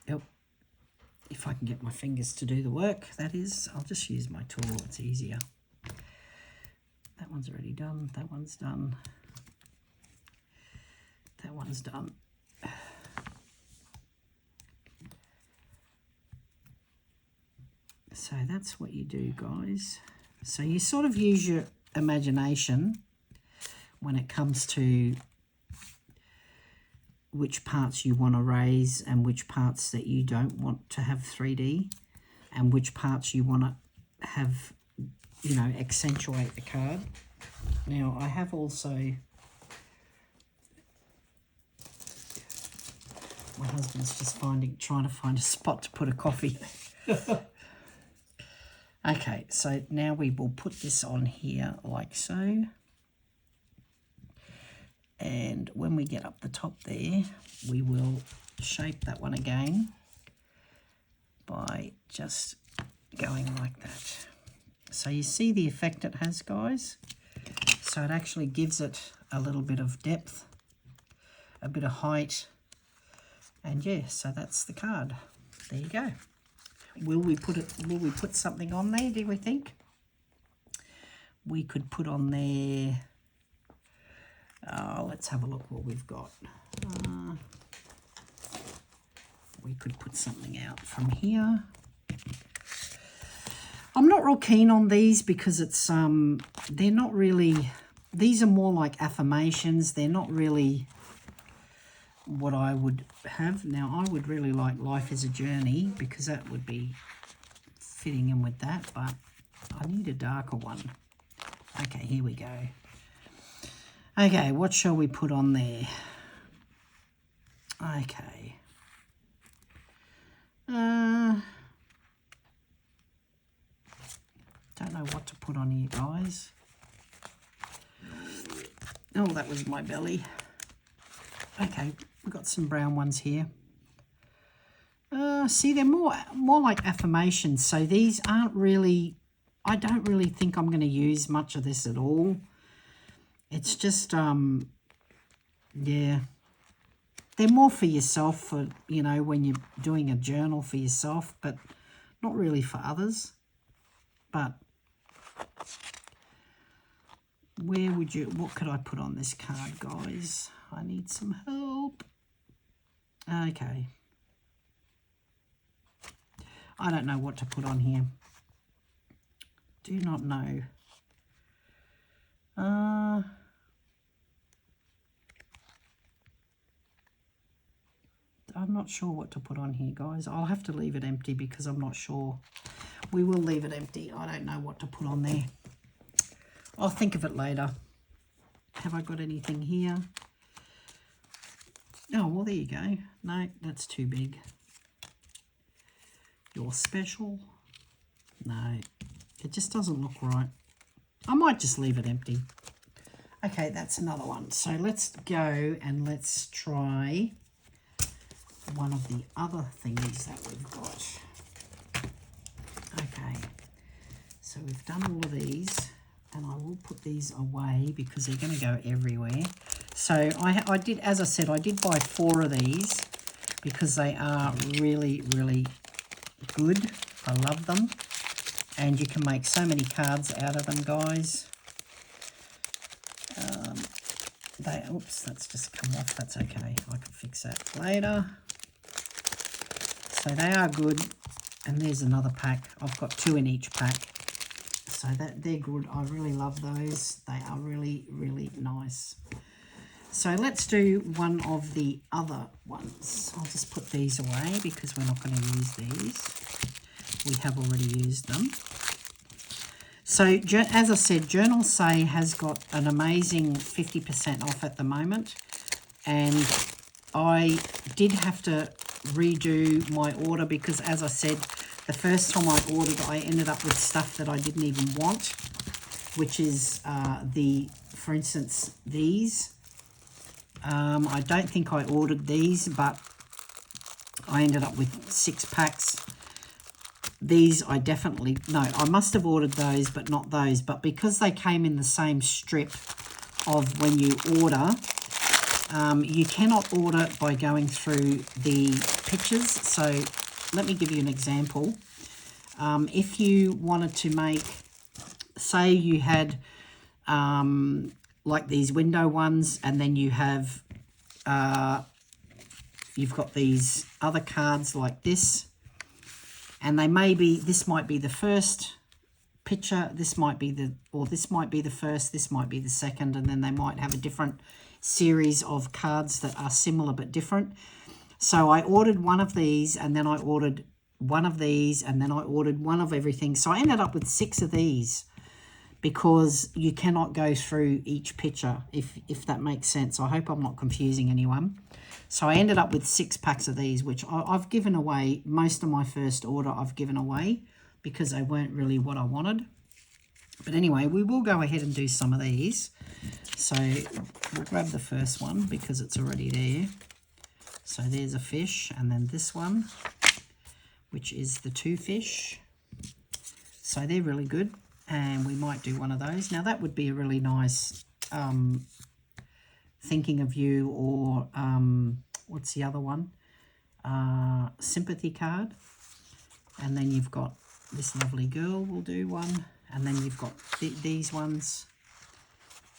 Yep. If I can get my fingers to do the work, that is. I'll just use my tool, it's easier. That one's already done, that one's done. That one's done. So that's what you do, guys. So you sort of use your imagination when it comes to which parts you want to raise and which parts that you don't want to have 3D, and which parts you want to have, you know, accentuate the card. Now I have also, my husband's just trying to find a spot to put a coffee. Okay, so now we will put this on here like so. And when we get up the top there, we will shape that one again by just going like that. So you see the effect it has, guys? So it actually gives it a little bit of depth, a bit of height, and yeah, so that's the card. There you go. Will we put something on there, do we think? We could put on there, let's have a look what we've got. We could put something out from here. I'm not real keen on these because it's they're not really, these are more like affirmations. They're not really what I would have. Now I would really like Life is a Journey because that would be fitting in with that, but I need a darker one. Okay, here we go. Okay, what shall we put on there? Okay. Don't know what to put on here, guys. Oh, that was my belly. Okay, we've got some brown ones here. See, they're more like affirmations. So these aren't really, I don't really think I'm going to use much of this at all. It's just, yeah. They're more for yourself, for, you know, when you're doing a journal for yourself, but not really for others. But where would you, what could I put on this card, guys? I need some help. Okay. I don't know what to put on here. Do not know. I'm not sure what to put on here, guys. I'll have to leave it empty because I'm not sure. We will leave it empty. I don't know what to put on there. I'll think of it later. Have I got anything here? Oh, well, there you go. No, that's too big. You're special. No, it just doesn't look right. I might just leave it empty. Okay, that's another one. So let's go and let's try one of the other thingies that we've got. Okay, so we've done all of these, and I will put these away because they're going to go everywhere. So I did, as I said, I did buy 4 of these because they are really, really good. I love them, and you can make so many cards out of them, guys. Oops, that's just come off. That's okay. I can fix that later. So they are good, and there's another pack. I've got 2 in each pack, so they're good. I really love those. They are really, really nice. So let's do one of the other ones. I'll just put these away because we're not going to use these. We have already used them. So as I said, Journal Say has got an amazing 50% off at the moment, and I did have to redo my order because, as I said, the first time I ordered, I ended up with stuff that I didn't even want, which is for instance, these. I don't think I ordered these, but I ended up with 6 packs. These I definitely, no, I must have ordered those, but not those. But because they came in the same strip of when you order, you cannot order by going through the pictures. So let me give you an example. If you wanted to make, say you had like these window ones, and then you have, you've got these other cards like this, and they may be, this might be the first picture, this might be the, or this might be the first, this might be the second, and then they might have a different series of cards that are similar but different. So I ordered one of these, and then I ordered one of these, and then I ordered one of everything. So I ended up with 6 of these because you cannot go through each picture, if that makes sense. I hope I'm not confusing anyone. So I ended up with 6 packs of these, which I've given away. Most of my first order I've given away because they weren't really what I wanted. But anyway, we will go ahead and do some of these. So we'll grab the first one because it's already there. So there's a fish, and then this one, which is the 2 fish. So they're really good, and we might do one of those. Now that would be a really nice thinking of you, or what's the other one? Sympathy card. And then you've got this lovely girl, we'll do one. And then you've got these ones,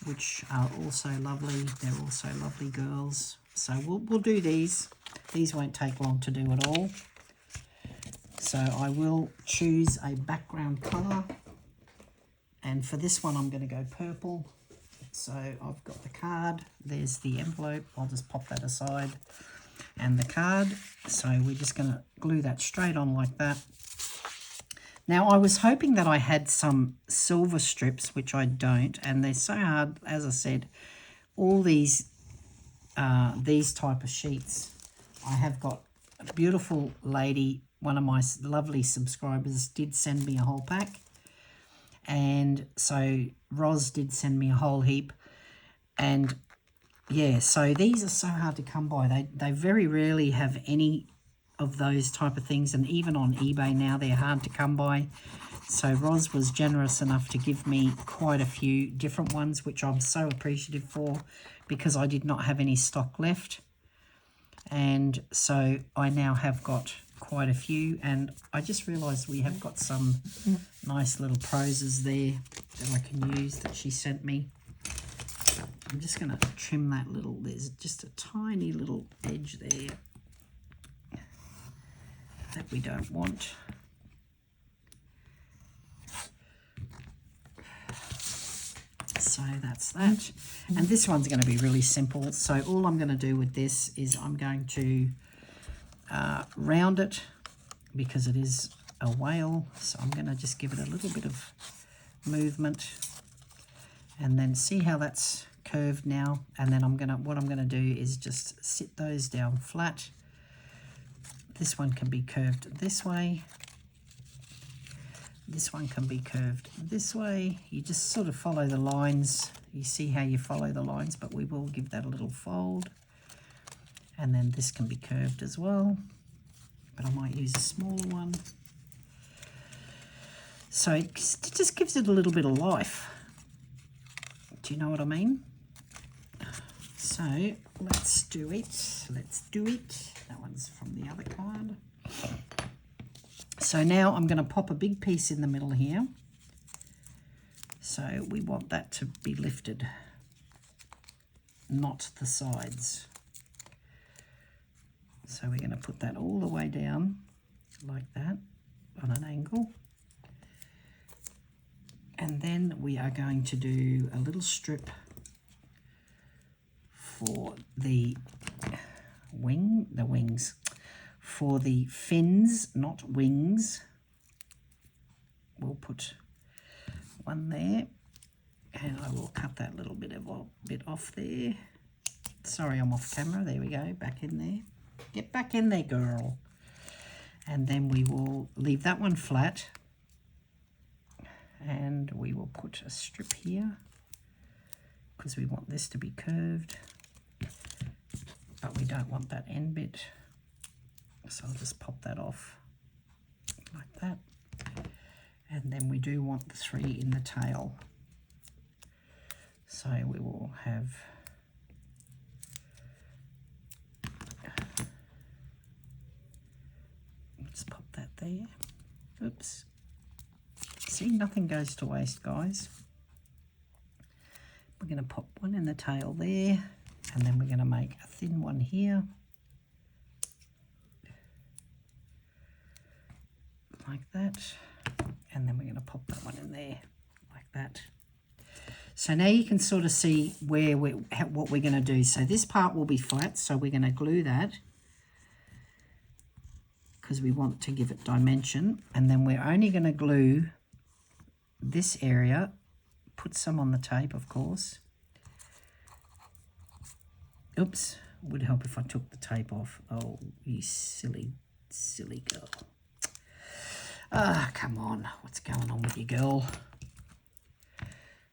which are also lovely. They're also lovely girls. So we'll do these. These won't take long to do at all. So I will choose a background colour. And for this one, I'm going to go purple. So I've got the card. There's the envelope. I'll just pop that aside. And the card. So we're just going to glue that straight on like that. Now, I was hoping that I had some silver strips, which I don't, and they're so hard. As I said, all these type of sheets, I have got a beautiful lady, one of my lovely subscribers, did send me a whole pack, and so Roz did send me a whole heap, and yeah, so these are so hard to come by. They very rarely have any of those type of things, and even on eBay now they're hard to come by. So Roz was generous enough to give me quite a few different ones, which I'm so appreciative for, because I did not have any stock left. And so I now have got quite a few, and I just realized we have got some nice little proses there that I can use that she sent me. I'm just going to trim that little, there's just a tiny little edge there that we don't want. So that's that. And this one's going to be really simple. So all I'm going to do with this is I'm going to round it, because it is a whale. So I'm going to just give it a little bit of movement, and then see how that's curved now. And then what I'm going to do is just sit those down flat. This one can be curved this way. This one can be curved this way. You just sort of follow the lines. You see how you follow the lines, but we will give that a little fold. And then this can be curved as well, but I might use a smaller one. So it just gives it a little bit of life. Do you know what I mean? So let's do it. Let's do it. That one's from the other card. So now I'm going to pop a big piece in the middle here. So we want that to be lifted, not the sides. So we're going to put that all the way down like that on an angle. And then we are going to do a little strip for the wings, for the fins, not wings. We'll put one there, and I will cut that little bit off there. Sorry, I'm off camera. There we go, back in there. Get back in there, girl. And then we will leave that one flat, and we will put a strip here because we want this to be curved, but we don't want that end bit. So I'll just pop that off like that. And then we do want the 3 in the tail. So we will have just pop that there. Oops. See, nothing goes to waste, guys. We're going to pop one in the tail there, and then we're going to make a thin one here. Like that. And then we're going to pop that one in there like that. So now you can sort of see where what we're going to do. So this part will be flat, so we're going to glue that because we want to give it dimension. And then we're only going to glue this area, put some on the tape, of course. Oops, would help if I took the tape off. Oh, you silly, silly girl. Ah, come on. What's going on with you, girl?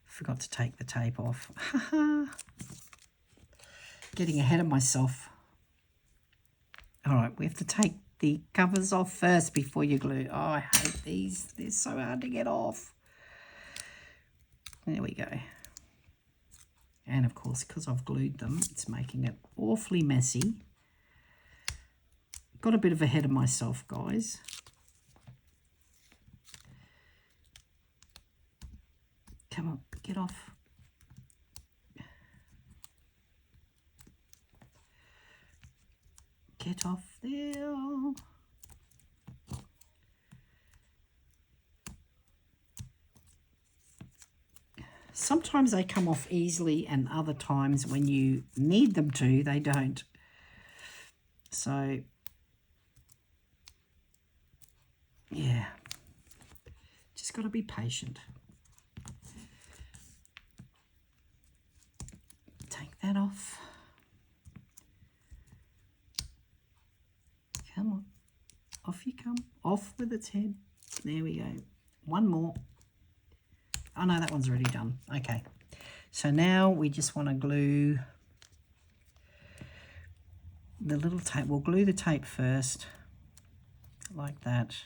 Forgot to take the tape off. Getting ahead of myself. All right, we have to take the covers off first before you glue. Oh, I hate these. They're so hard to get off. There we go. And of course, because I've glued them, it's making it awfully messy. Got a bit of ahead of myself, guys. Come on, get off. Get off there. Sometimes they come off easily and other times when you need them to, they don't. So, yeah, just got to be patient. Take that off. Come on. Off you come. Off with its head. There we go. One more. Oh, no, that one's already done. Okay. So now we just want to glue the little tape. We'll glue the tape first, like that,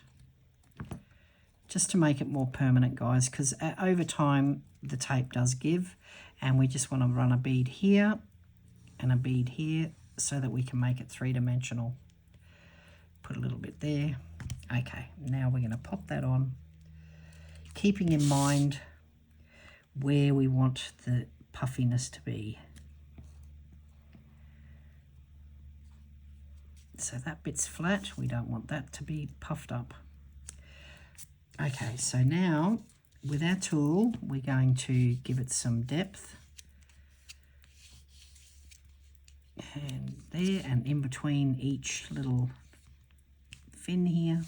just to make it more permanent, guys, because over time the tape does give, and we just want to run a bead here and a bead here so that we can make it three-dimensional. Put a little bit there. Okay, now we're going to pop that on, keeping in mind where we want the puffiness to be. So that bit's flat, we don't want that to be puffed up. Okay, so now with our tool, we're going to give it some depth. And there, and in between each little fin here.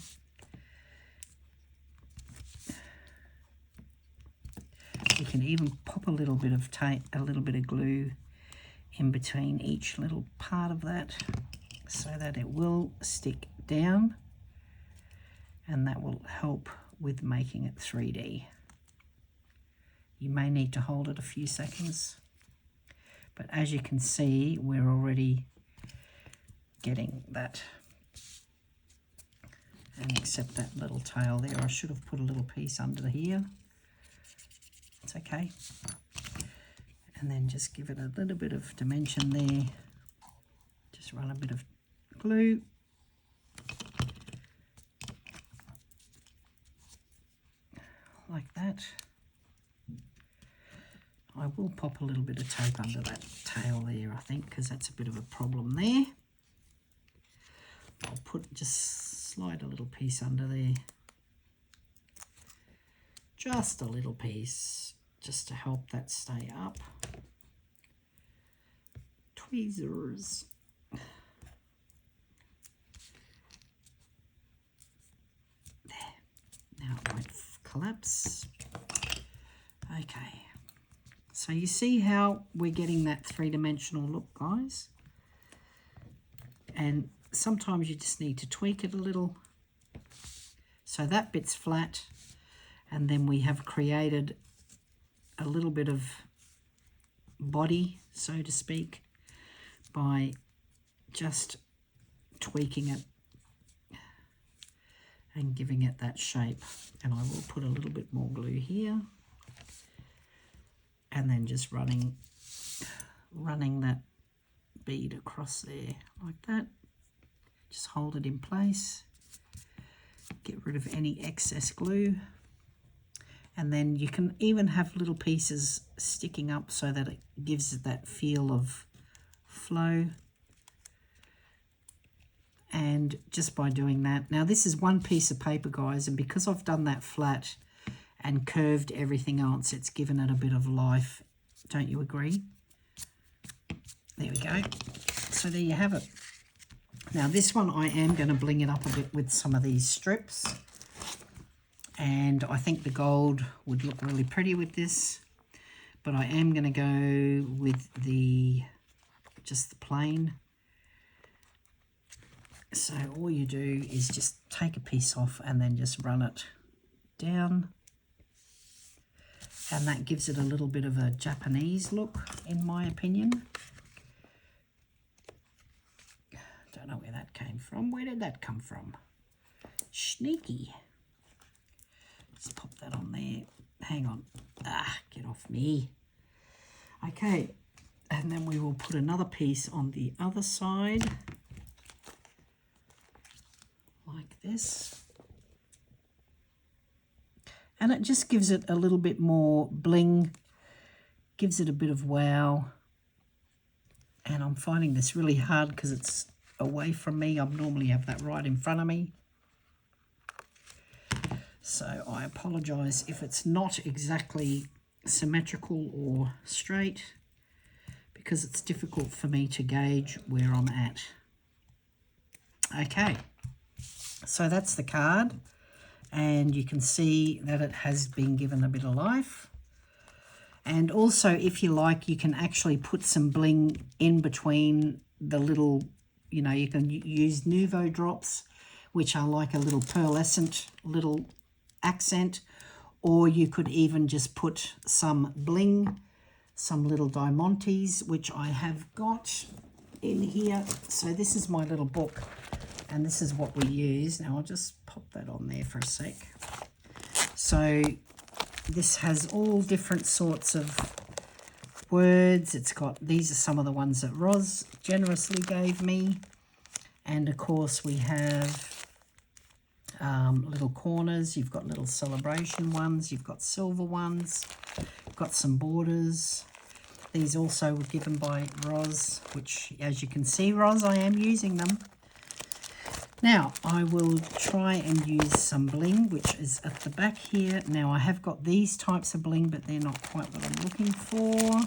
We can even pop a little bit of tape, a little bit of glue in between each little part of that so that it will stick down, and that will help with making it 3D. You may need to hold it a few seconds, but as you can see, we're already getting that. And except that little tail there, I should have put a little piece under here. It's okay. And then just give it a little bit of dimension there. Just run a bit of glue. Like that. I will pop a little bit of tape under that tail there, I think, because that's a bit of a problem there. I'll just slide a little piece under there. Just a little piece, just to help that stay up. Tweezers. There. Now it won't collapse. Okay. So you see how we're getting that three-dimensional look, guys? And sometimes you just need to tweak it a little. So that bit's flat. And then we have created a little bit of body, so to speak, by just tweaking it and giving it that shape. And I will put a little bit more glue here, and then just running that bead across there like that. Just hold it in place, get rid of any excess glue. And then you can even have little pieces sticking up so that it gives it that feel of flow. And just by doing that, now this is one piece of paper, guys, and because I've done that flat and curved everything else, it's given it a bit of life. Don't you agree? There we go. So there you have it. Now this one, I am going to bling it up a bit with some of these strips. And I think the gold would look really pretty with this. But I am going to go with just the plain So all you do is just take a piece off and then just run it down. And that gives it a little bit of a Japanese look, in my opinion. Don't know where that came from. Where did that come from? Sneaky. Let's pop that on there. Hang on. Ah, get off me. Okay, and then we will put another piece on the other side. Like this. And it just gives it a little bit more bling, gives it a bit of wow. And I'm finding this really hard because it's away from me. I normally have that right in front of me. So I apologise if it's not exactly symmetrical or straight, because it's difficult for me to gauge where I'm at. Okay, so that's the card. And you can see that it has been given a bit of life. And also, if you like, you can actually put some bling in between the little, you know, you can use Nuvo drops, which are like a little pearlescent little accent, or you could even just put some bling, some little diamantes, which I have got in here. So this is my little book. And this is what we use. Now I'll just pop that on there for a sec. So this has all different sorts of words. It's got, these are some of the ones that Roz generously gave me. And of course we have little corners. You've got little celebration ones. You've got silver ones. You've got some borders. These also were given by Roz, which as you can see, Roz, I am using them. Now, I will try and use some bling, which is at the back here. Now, I have got these types of bling, but they're not quite what I'm looking for.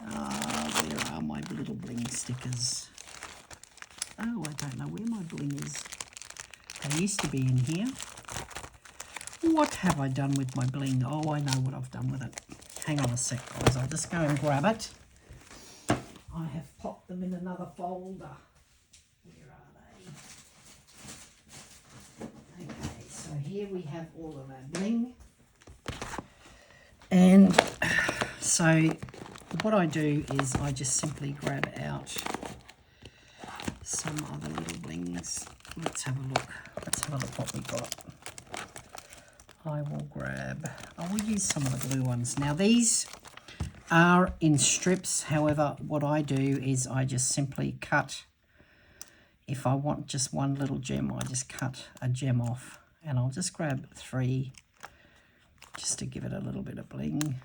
Where are my little bling stickers? Oh, I don't know where my bling is. They used to be in here. What have I done with my bling? Oh, I know what I've done with it. Hang on a sec, guys. I'll just go and grab it. I have popped them in another folder. Okay, so here we have all of our bling. And so what I do is I just simply grab out some other little blings. Let's have a look. Let's have a look what we got. I will use some of the blue ones. Now these are in strips. However, what I do is I just simply cut. If I want just one little gem, I just cut a gem off, and I'll just grab 3 just to give it a little bit of bling.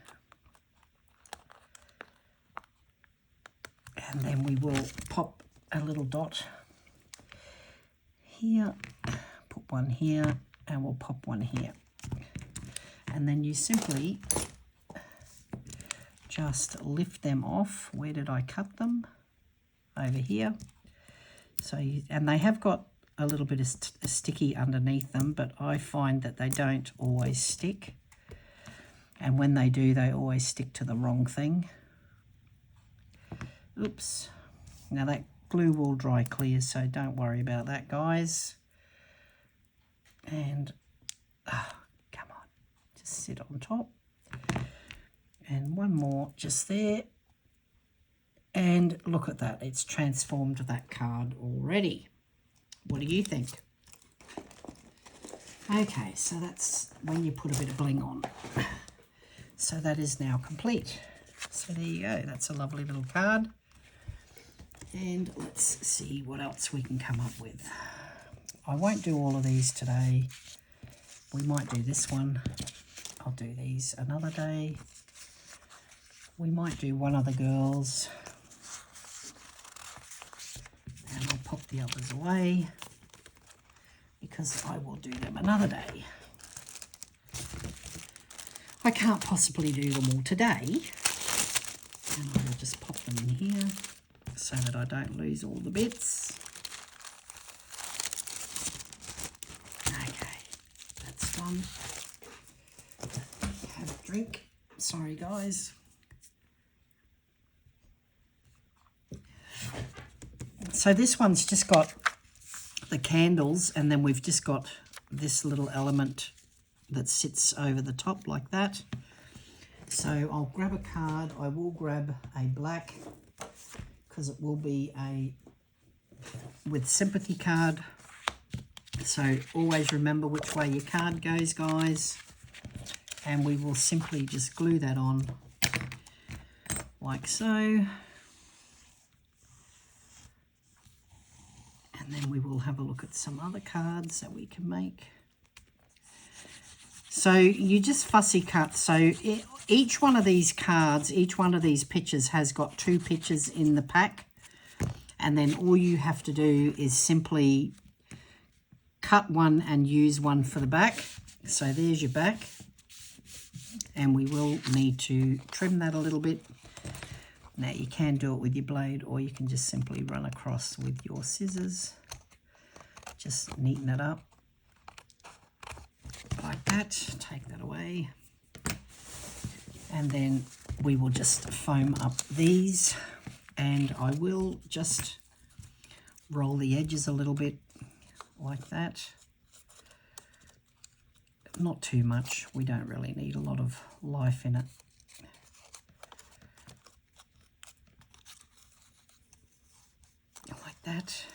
And then we will pop a little dot here, put one here, and we'll pop one here. And then you simply just lift them off. Where did I cut them? Over here. So, and they have got a little bit of sticky underneath them, but I find that they don't always stick. And when they do, they always stick to the wrong thing. Oops. Now that glue will dry clear, so don't worry about that, guys. And, come on, just sit on top. And one more just there. And look at that, it's transformed that card already. What do you think? Okay, so that's when you put a bit of bling on. So that is now complete. So there you go, that's a lovely little card. And let's see what else we can come up with. I won't do all of these today. We might do this one. I'll do these another day. We might do one of the girls. And I'll pop the others away because I will do them another day. I can't possibly do them all today. And I will just pop them in here so that I don't lose all the bits. Okay, that's done. Have a drink. Sorry, guys. So this one's just got the candles, and then we've just got this little element that sits over the top like that. So I'll grab a card. I will grab a black because it will be a with sympathy card. So always remember which way your card goes, guys. And we will simply just glue that on like so. And then we will have a look at some other cards that we can make. So you just fussy cut. So each one of these cards, each one of these pictures has got 2 pictures in the pack. And then all you have to do is simply cut one and use one for the back. So there's your back. And we will need to trim that a little bit. Now you can do it with your blade, or you can just simply run across with your scissors. Just neaten it up like that. Take that away. And then we will just foam up these, and I will just roll the edges a little bit like that. Not too much. We don't really need a lot of life in it. Like that.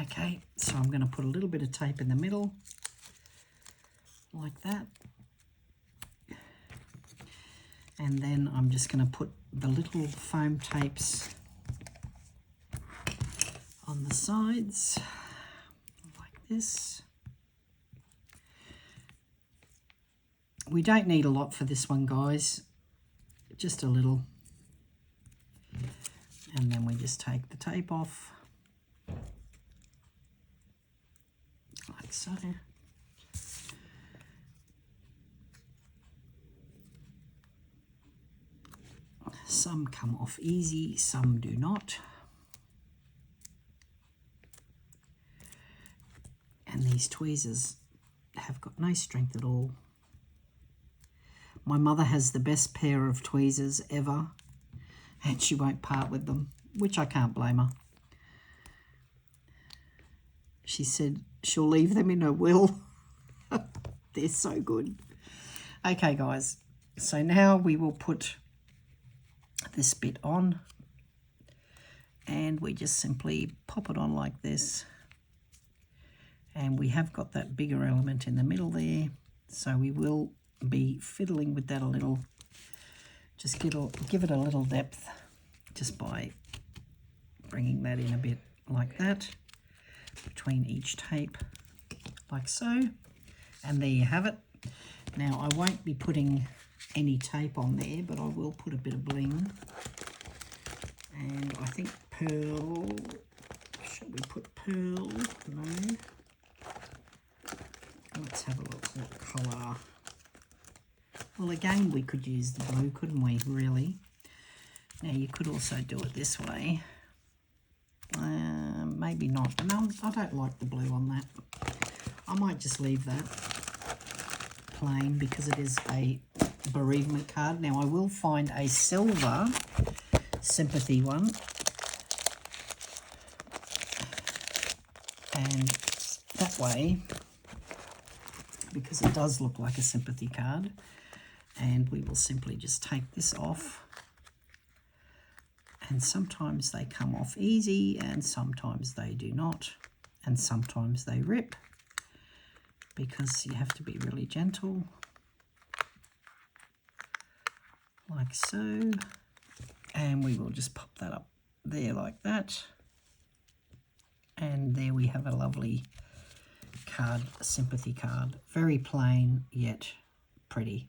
Okay, so I'm going to put a little bit of tape in the middle like that. And then I'm just going to put the little foam tapes on the sides like this. We don't need a lot for this one, guys, just a little. And then we just take the tape off like so. Some come off easy, some do not. And these tweezers have got no strength at all. My mother has the best pair of tweezers ever, and she won't part with them, which I can't blame her. She said she'll leave them in her will. They're so good. Okay, guys, so now we will put this bit on, and we just simply pop it on like this. And we have got that bigger element in the middle there, so we will be fiddling with that a little. Just give it a little depth just by bringing that in a bit like that between each tape like so. And there you have it. Now I won't be putting any tape on there, but I will put a bit of bling. And I think pearl, should we put pearl? No. Let's have a look what colour. Well, again, we could use the blue, couldn't we, really? Now, you could also do it this way. Maybe not. No, I don't like the blue on that. I might just leave that plain because it is a bereavement card. Now, I will find a silver sympathy one. And that way, because it does look like a sympathy card, and we will simply just take this off. And sometimes they come off easy, and sometimes they do not, and sometimes they rip, because you have to be really gentle, like so. And we will just pop that up there like that. And there we have a lovely card, a sympathy card. Very plain, yet pretty.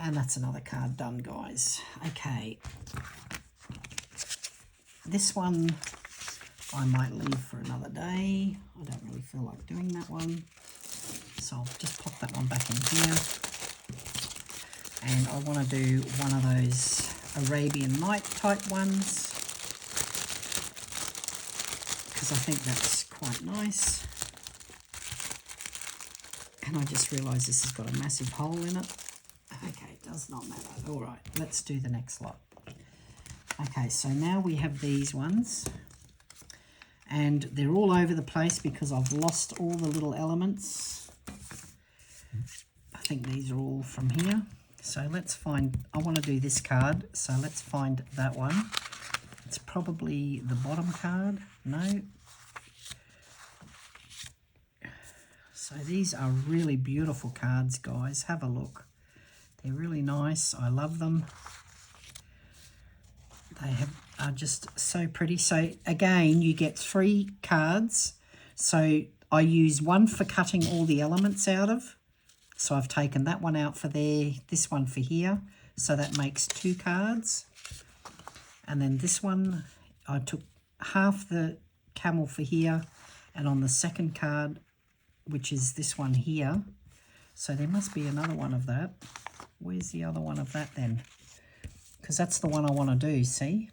And that's another card done, guys. Okay. This one I might leave for another day. I don't really feel like doing that one. So I'll just pop that one back in here. And I want to do one of those Arabian Night type ones, because I think that's quite nice. And I just realised this has got a massive hole in it. Okay, it does not matter. All right, let's do the next lot. Okay, so now we have these ones. And they're all over the place because I've lost all the little elements. I think these are all from here. So let's find, I want to do this card. So let's find that one. It's probably the bottom card. No. So these are really beautiful cards, guys. Have a look. They're really nice. I love them. They are just so pretty. So again, you get 3 cards. So I use one for cutting all the elements out of. So I've taken that one out for there, this one for here. So that makes 2 cards. And then this one, I took half the camel for here. And on the second card, which is this one here. So there must be another one of that. Where's the other one of that then? Because that's the one I want to do, see?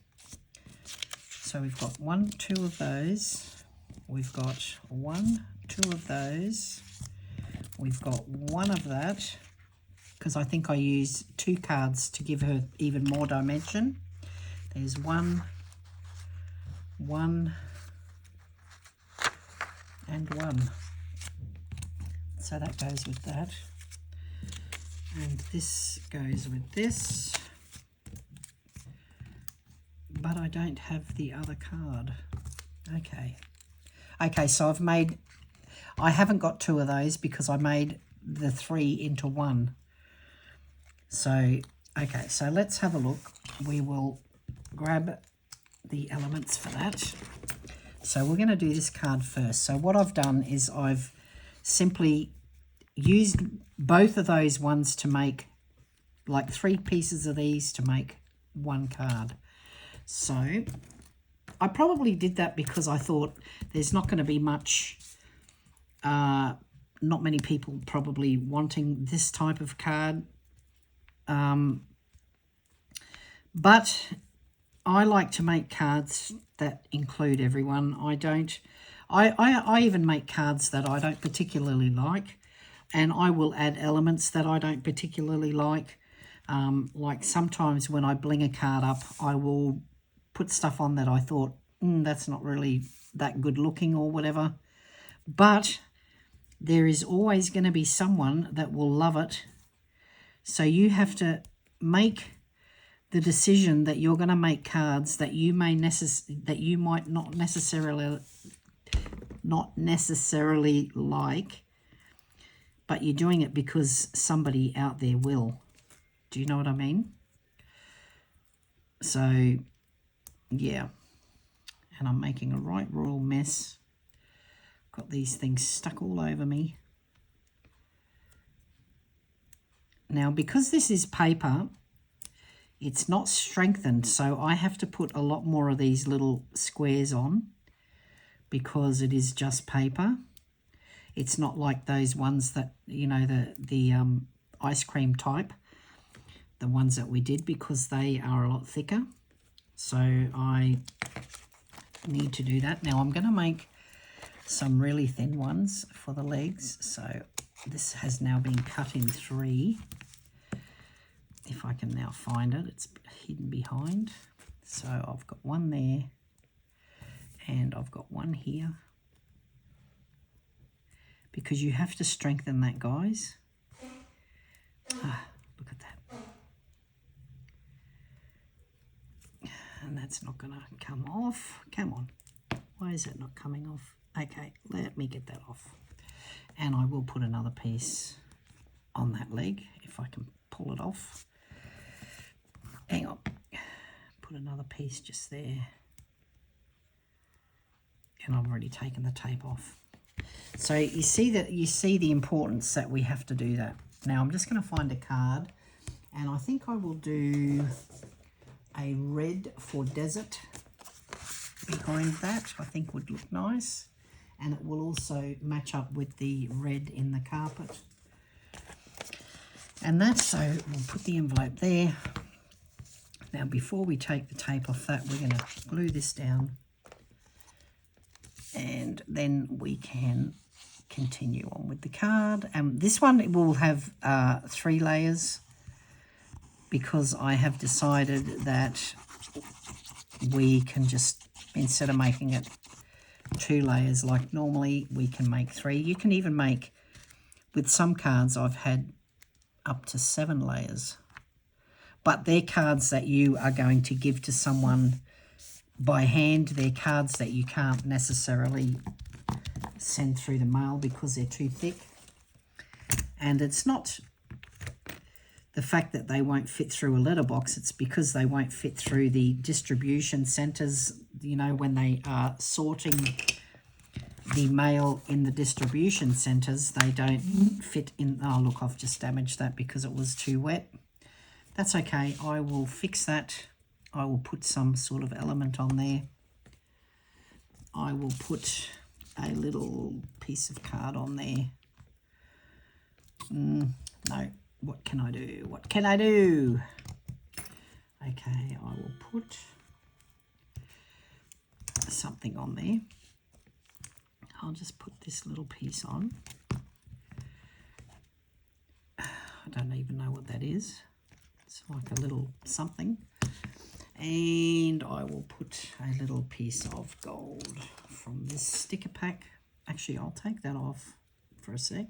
So we've got 1, 2 of those. We've got 1, 2 of those. We've got 1 of that, because I think I used 2 cards to give her even more dimension. There's 1, 1, and 1. So that goes with that. And this goes with this. But I don't have the other card. Okay. Okay, so I haven't got 2 of those because I made the 3 into 1. So, okay, so let's have a look. We will grab the elements for that. So we're going to do this card first. So what I've done is I've simply used both of those ones to make like 3 pieces of these to make 1 card. So I probably did that because I thought there's not going to be much, not many people probably wanting this type of card. But I like to make cards that include everyone. I even make cards that I don't particularly like, and I will add elements that I don't particularly like. Like sometimes when I bling a card up, I will put stuff on that I thought, that's not really that good looking or whatever. But there is always going to be someone that will love it. So you have to make the decision that you're going to make cards that you might not necessarily like, but you're doing it because somebody out there will. Do you know what I mean? So, yeah. And I'm making a right royal mess. Got these things stuck all over me. Now, because this is paper, it's not strengthened, so I have to put a lot more of these little squares on because it is just paper. It's not like those ones that, you know, the ice cream type, the ones that we did, because they are a lot thicker. So I need to do that. Now I'm going to make some really thin ones for the legs. So this has now been cut in 3. If I can now find it, it's hidden behind. So I've got 1 there and I've got 1 here. Because you have to strengthen that, guys. Look at that. And that's not going to come off. Come on. Why is that not coming off? Okay, let me get that off. And I will put another piece on that leg if I can pull it off. Hang on. Put another piece just there. And I've already taken the tape off. So you see the importance that we have to do that. Now I'm just going to find a card, and I think I will do a red for desert behind that. I think would look nice, and it will also match up with the red in the carpet. And that's, so we'll put the envelope there. Now before we take the tape off that, we're going to glue this down, and then we can continue on with the card. And this one will have 3 layers because I have decided that we can just, instead of making it 2 layers like normally, we can make 3. You can even make, with some cards I've had up to 7 layers. But they're cards that you are going to give to someone by hand. They're cards that you can't necessarily send through the mail because they're too thick. And it's not the fact that they won't fit through a letterbox, it's because they won't fit through the distribution centres, you know, when they are sorting the mail in the distribution centres, they don't fit in. Oh, look, I've just damaged that because it was too wet. That's okay, I will fix that. I will put some sort of element on there. I will put a little piece of card on there. No, what can I do? What can I do? Okay, I will put something on there. I'll just put this little piece on. I don't even know what that is. It's like a little something. And I will put a little piece of gold from this sticker pack. Actually, I'll take that off for a sec.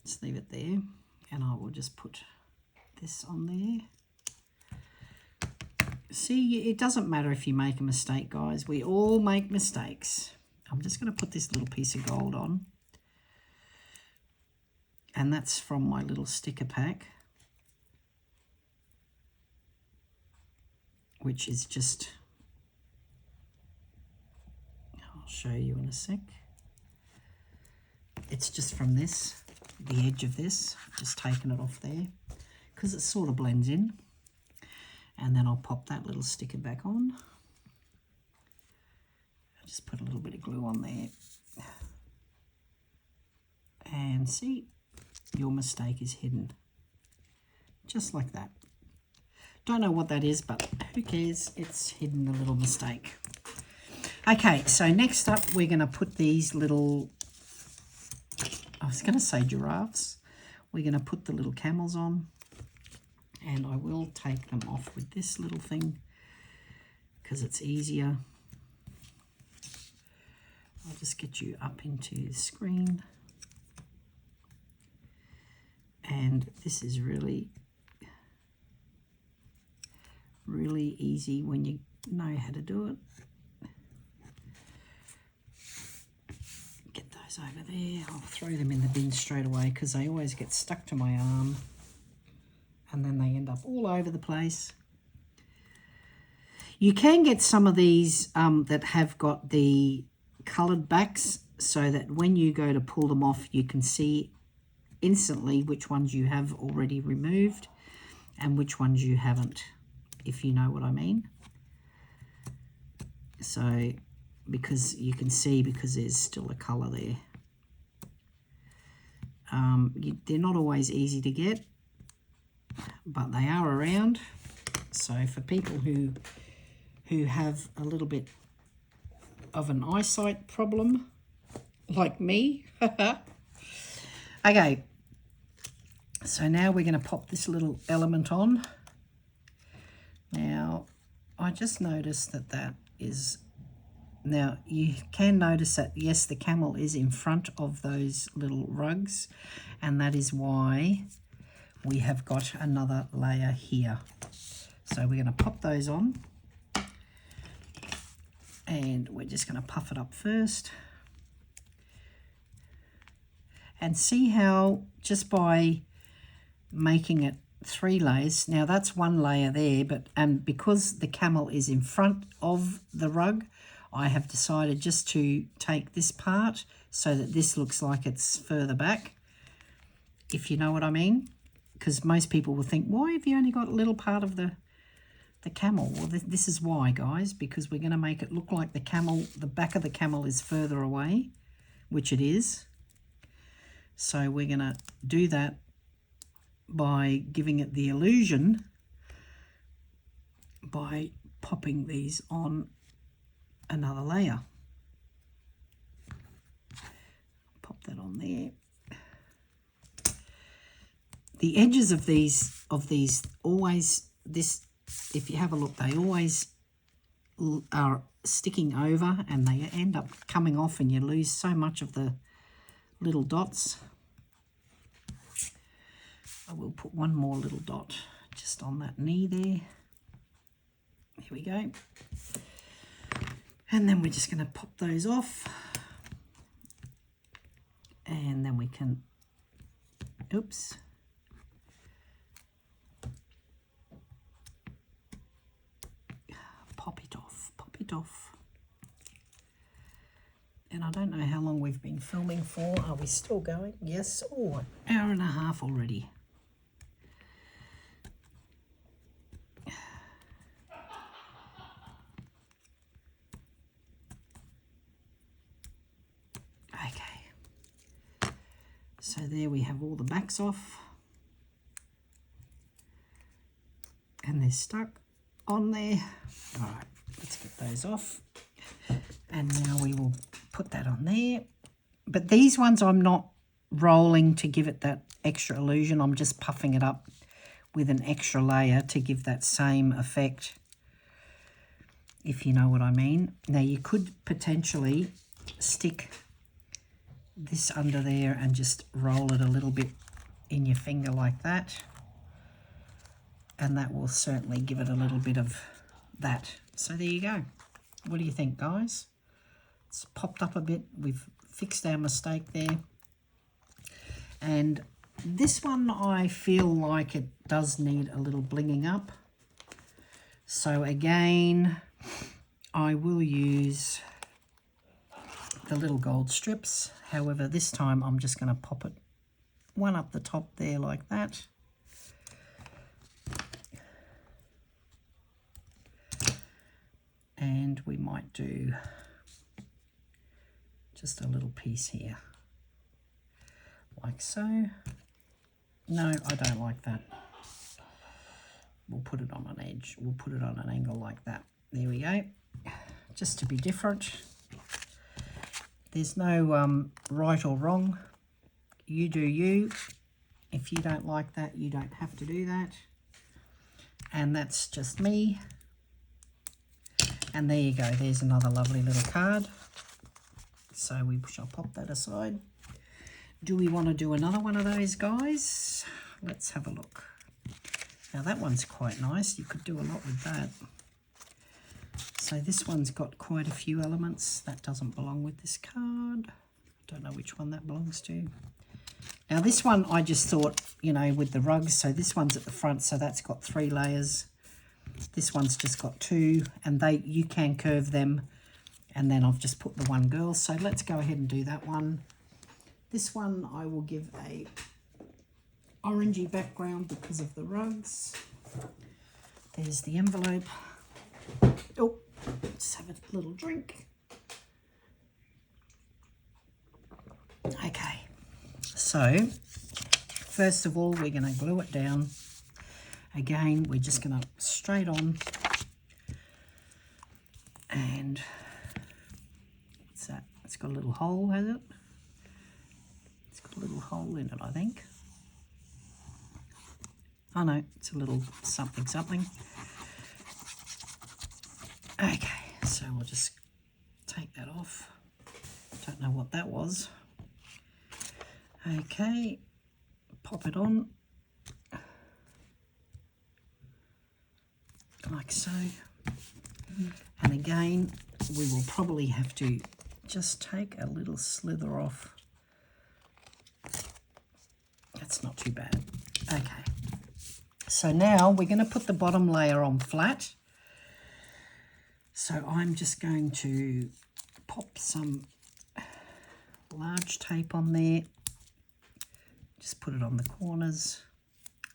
Just leave it there. And I will just put this on there. See, it doesn't matter if you make a mistake, guys. We all make mistakes. I'm just going to put this little piece of gold on. And that's from my little sticker pack, which is just, I'll show you in a sec. It's just from this, the edge of this, just taking it off there because it sort of blends in. And then I'll pop that little sticker back on. I'll just put a little bit of glue on there. And see, your mistake is hidden. Just like that. Don't know what that is, but who cares? It's hidden, a little mistake. Okay, so next up we're going to put these little, I was going to say giraffes. We're going to put the little camels on. And I will take them off with this little thing because it's easier. I'll just get you up into the screen. And this is really easy when you know how to do it. Get those over there. I'll throw them in the bin straight away because they always get stuck to my arm and then they end up all over the place. You can get some of these that have got the coloured backs so that when you go to pull them off, you can see instantly which ones you have already removed and which ones you haven't, if you know what I mean. So, because you can see, because there's still a colour there. They're not always easy to get, but they are around. So for people who have a little bit of an eyesight problem, like me. Okay, so now we're going to pop this little element on. Now, I just noticed that is, now you can notice that, yes, the camel is in front of those little rugs, and that is why we have got another layer here. So we're going to pop those on, and we're just going to puff it up first. And see how just by making it 3 layers, now that's 1 layer there, but because the camel is in front of the rug, I have decided just to take this part so that this looks like it's further back, if you know what I mean. Because most people will think, why have you only got a little part of the camel? Well, this is why, guys, because we're going to make it look like the camel, the back of the camel is further away, which it is. So we're going to do that by giving it the illusion by popping these on another layer. Pop that on there. The edges of these always, this if you have a look, they always are sticking over and they end up coming off and you lose so much of the little dots. I will put one more little dot just on that knee there. Here we go. And then we're just going to pop those off. And then we can, oops. Pop it off. And I don't know how long we've been filming for. Are we still going? Yes. Oh, an hour and a half already. Okay. So there we have all the backs off. And they're stuck on there. All right, let's get those off. And now we will put that on there. But these ones I'm not rolling to give it that extra illusion. I'm just puffing it up with an extra layer to give that same effect, if you know what I mean. Now you could potentially stick this under there and just roll it a little bit in your finger like that. And that will certainly give it a little bit of that. So there you go. What do you think, guys? It's popped up a bit. We've fixed our mistake there. And this one, I feel like it does need a little blinging up. So again, I will use the little gold strips. However, this time I'm just going to pop it one up the top there like that. And we might do just a little piece here, like so. No, I don't like that. We'll put it on an edge. We'll put it on an angle like that. There we go. Just to be different. There's no right or wrong. You do you. If you don't like that, you don't have to do that. And that's just me. And there you go. There's another lovely little card. So we shall pop that aside. Do we want to do another one of those, guys? Let's have a look. Now that one's quite nice. You could do a lot with that. So this one's got quite a few elements. That doesn't belong with this card. I don't know which one that belongs to. Now this one I just thought, you know, with the rugs. So this one's at the front, so that's got 3 layers. This one's just got 2, and you can curve them. And then I've just put the one girl. So let's go ahead and do that one. This one I will give a orangey background because of the rugs. There's the envelope. Oh, let's have a little drink. Okay, so first of all, we're going to glue it down. Again, we're just going to straight on. And what's that? It's got a little hole, has it? It's got a little hole in it, I think. Oh no, it's a little something something. Okay, so we'll just take that off. Don't know what that was. Okay, pop it on. Like so. And again, we will probably have to just take a little slither off. That's not too bad. Okay. So now we're going to put the bottom layer on flat. So I'm just going to pop some large tape on there. Just put it on the corners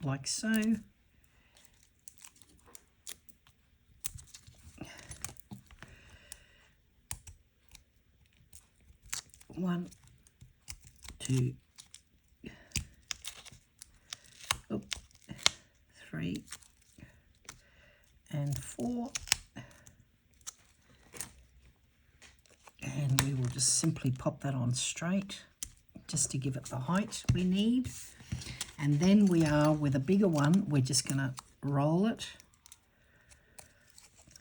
like so. One, two, 3 and 4, and we will just simply pop that on straight just to give it the height we need. And then we are with a bigger one, we're just going to roll it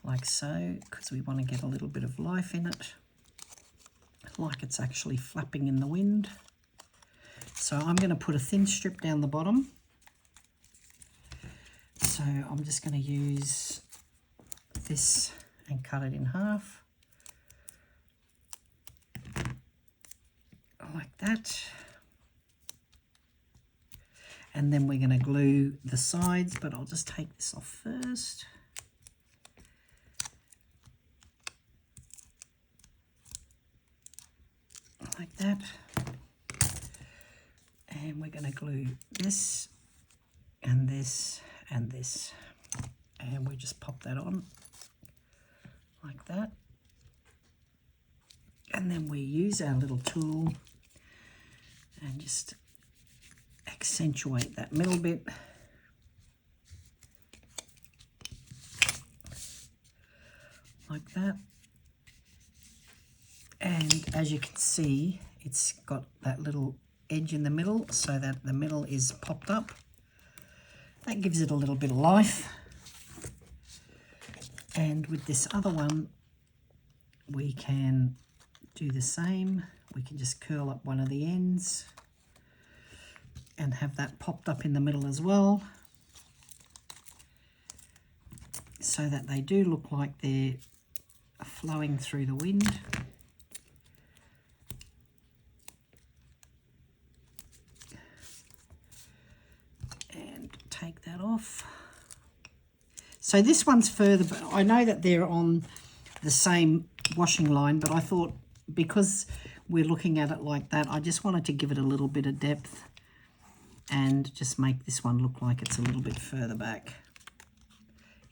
like so, because we want to get a little bit of life in it, like it's actually flapping in the wind. So I'm going to put a thin strip down the bottom. So I'm just going to use this and cut it in half, like that. And then we're going to glue the sides, but I'll just take this off first. Like that. And we're going to glue this and this and this. And we just pop that on like that. And then we use our little tool and just accentuate that middle bit. Like that. And as you can see, it's got that little edge in the middle so that the middle is popped up. That gives it a little bit of life. And with this other one, we can do the same. We can just curl up one of the ends and have that popped up in the middle as well, so that they do look like they're flowing through the wind. And take that off. So this one's further, but I know that they're on the same washing line, but I thought because we're looking at it like that, I just wanted to give it a little bit of depth and just make this one look like it's a little bit further back,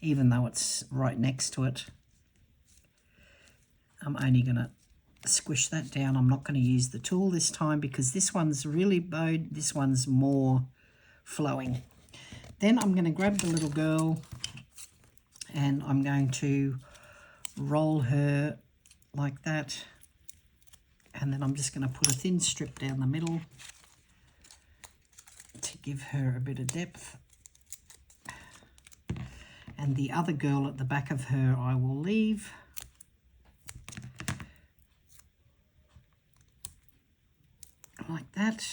even though it's right next to it. I'm only going to squish that down. I'm not going to use the tool this time because this one's really bowed, this one's more flowing. Then I'm going to grab the little girl and I'm going to roll her like that, and then I'm just going to put a thin strip down the middle to give her a bit of depth. And the other girl at the back of her I will leave. Like that.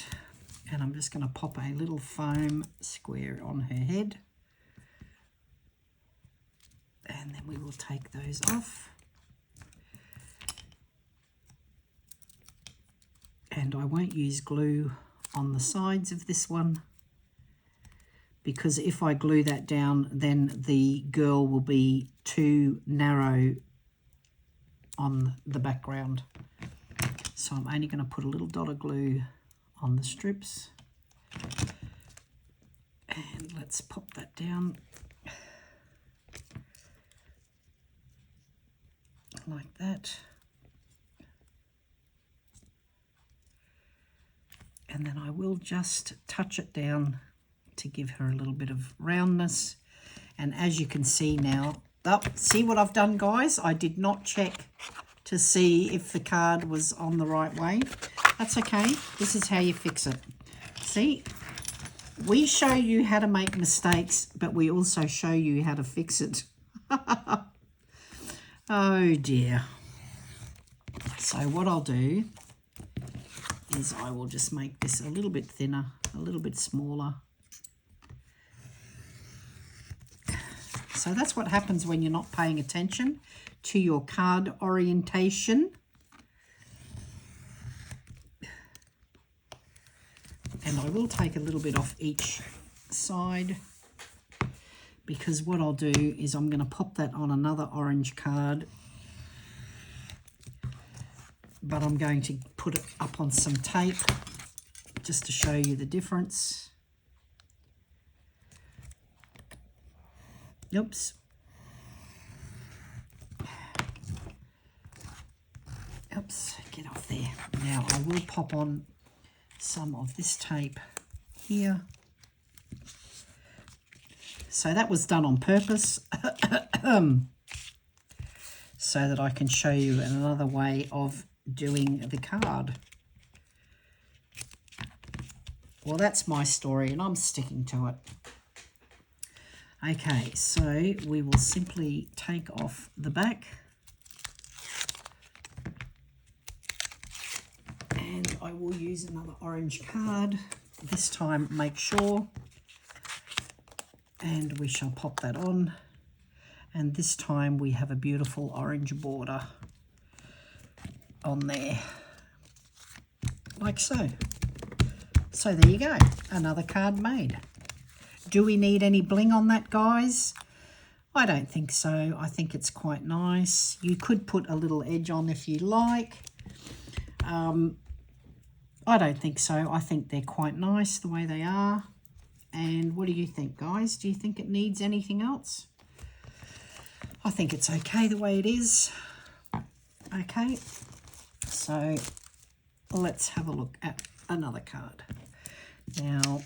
And I'm just going to pop a little foam square on her head. And then we will take those off. And I won't use glue on the sides of this one, because if I glue that down, then the girl will be too narrow on the background. So I'm only going to put a little dot of glue on the strips. And let's pop that down. Like that. And then I will just touch it down to give her a little bit of roundness. And as you can see now, see what I've done, guys? I did not check to see if the card was on the right way. That's okay. This is how you fix it. See, we show you how to make mistakes, but we also show you how to fix it. Oh dear. So what I'll do is I will just make this a little bit thinner, a little bit smaller. So that's what happens when you're not paying attention to your card orientation. And I will take a little bit off each side, because what I'll do is I'm going to pop that on another orange card, but I'm going to put it up on some tape just to show you the difference. Oops. Oops, get off there. Now I will pop on some of this tape here. So that was done on purpose so that I can show you another way of doing the card. Well, that's my story and I'm sticking to it. Okay, so we will simply take off the back. And I will use another orange card. This time, make sure. And we shall pop that on. And this time we have a beautiful orange border on there. Like so. So there you go. Another card made. Do we need any bling on that, guys? I don't think so. I think it's quite nice. You could put a little edge on if you like. I don't think so. I think they're quite nice the way they are. And what do you think, guys? Do you think it needs anything else? I think it's okay the way it is. Okay, so let's have a look at another card. Now,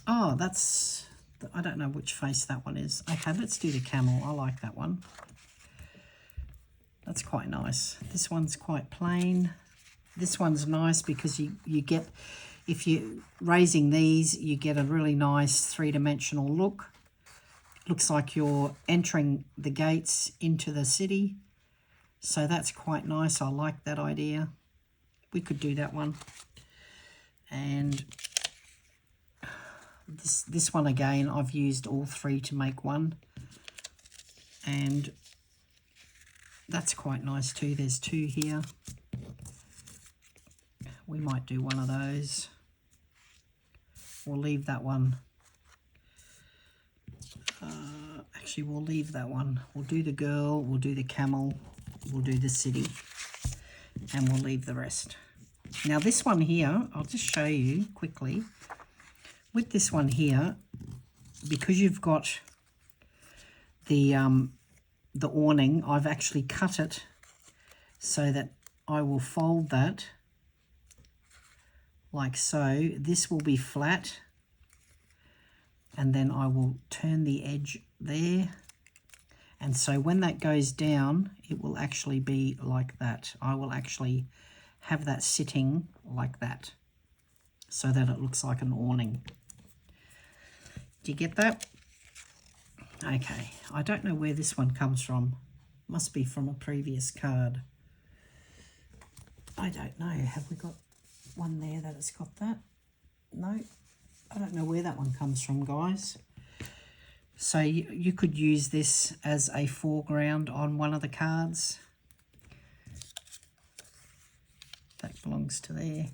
oh, that's, I don't know which face that one is. Okay, let's do the camel. I like that one. That's quite nice. This one's quite plain. This one's nice because you get, if you're raising these, you get a really nice three-dimensional look. Looks like you're entering the gates into the city. So that's quite nice. I like that idea. We could do that one. And this one again, I've used all three to make one. And that's quite nice too. There's two here. We might do one of those. We'll leave that one. Actually, we'll leave that one. We'll do the girl, we'll do the camel, we'll do the city, and we'll leave the rest. Now this one here, I'll just show you quickly. With this one here, because you've got the awning, I've actually cut it so that I will fold that like so. This will be flat, and then I will turn the edge there, and so when that goes down, it will actually be like that. I will actually have that sitting like that so that it looks like an awning. Do you get that? Okay, I don't know where this one comes from. Must be from a previous card. I don't know. Have we got one there that has got that? No, I don't know where that one comes from, guys. So you could use this as a foreground on one of the cards. That belongs to there.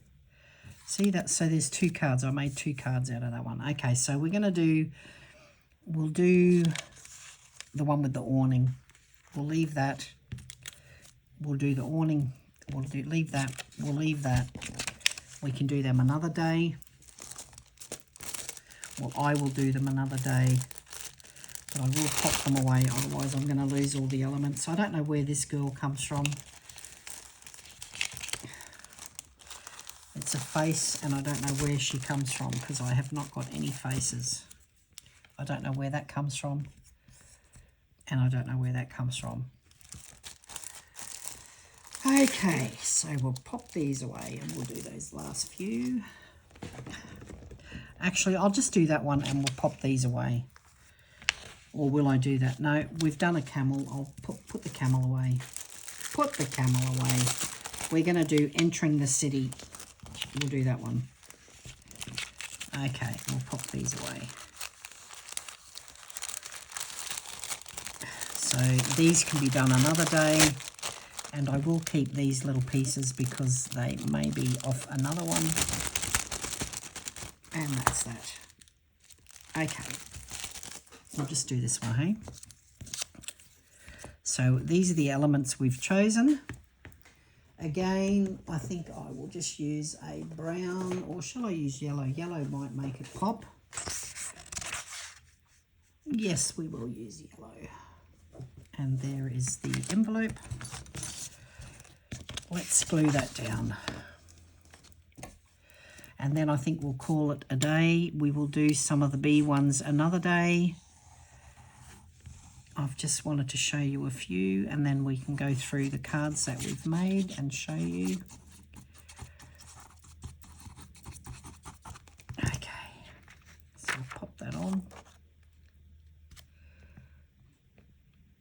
See that? So there's two cards. I made two cards out of that one. Okay, so we're going to do, we'll do the one with the awning. We'll leave that. We'll do the awning. We'll do, leave that. We'll leave that. We can do them another day. Well, I will do them another day. But I will pop them away, otherwise I'm going to lose all the elements. I don't know where this girl comes from. It's a face, and I don't know where she comes from because I have not got any faces. I don't know where that comes from. And I don't know where that comes from. Okay, so we'll pop these away and we'll do those last few. Actually, I'll just do that one and we'll pop these away. Or will I do that? No, we've done a camel. I'll put the camel away. Put the camel away. We're going to do entering the city. We'll do that one. Okay, we'll pop these away. So these can be done another day. And I will keep these little pieces because they may be off another one. And that's that. Okay. We'll just do this one, hey? So these are the elements we've chosen. Again, I think I will just use a brown, or shall I use yellow? Yellow might make it pop. Yes, we will use yellow. And there is the envelope. Let's glue that down. And then I think we'll call it a day. We will do some of the B ones another day. I've just wanted to show you a few, and then we can go through the cards that we've made and show you. Okay, so I'll pop that on.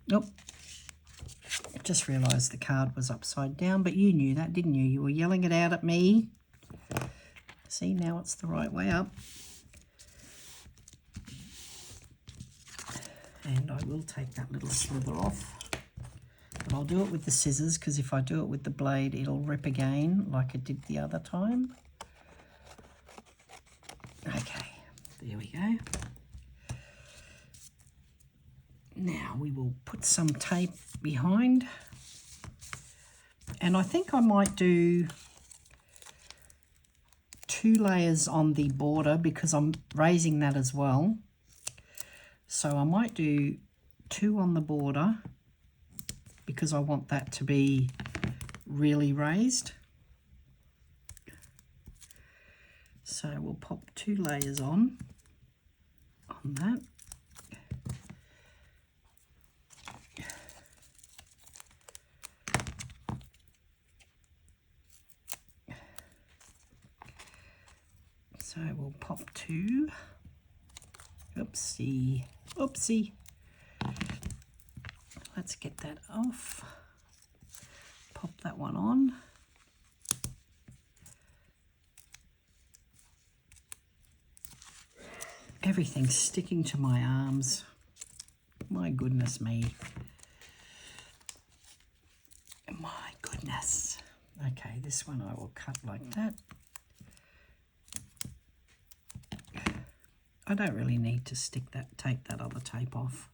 Nope. I just realised the card was upside down, but you knew that, didn't you? You were yelling it out at me. See, now it's the right way up. And I will take that little slither off. But I'll do it with the scissors, because if I do it with the blade, it'll rip again like it did the other time. Okay, there we go. Now we will put some tape behind. And I think I might do 2 layers on the border because I'm raising that as well. So I might do 2 on the border because I want that to be really raised. So we'll pop 2 layers on that. So we'll pop 2. Oopsie, oopsie. Let's get that off. Pop that one on. Everything's sticking to my arms. My goodness me. My goodness. Okay, this one I will cut like that. I don't really need to take that other tape off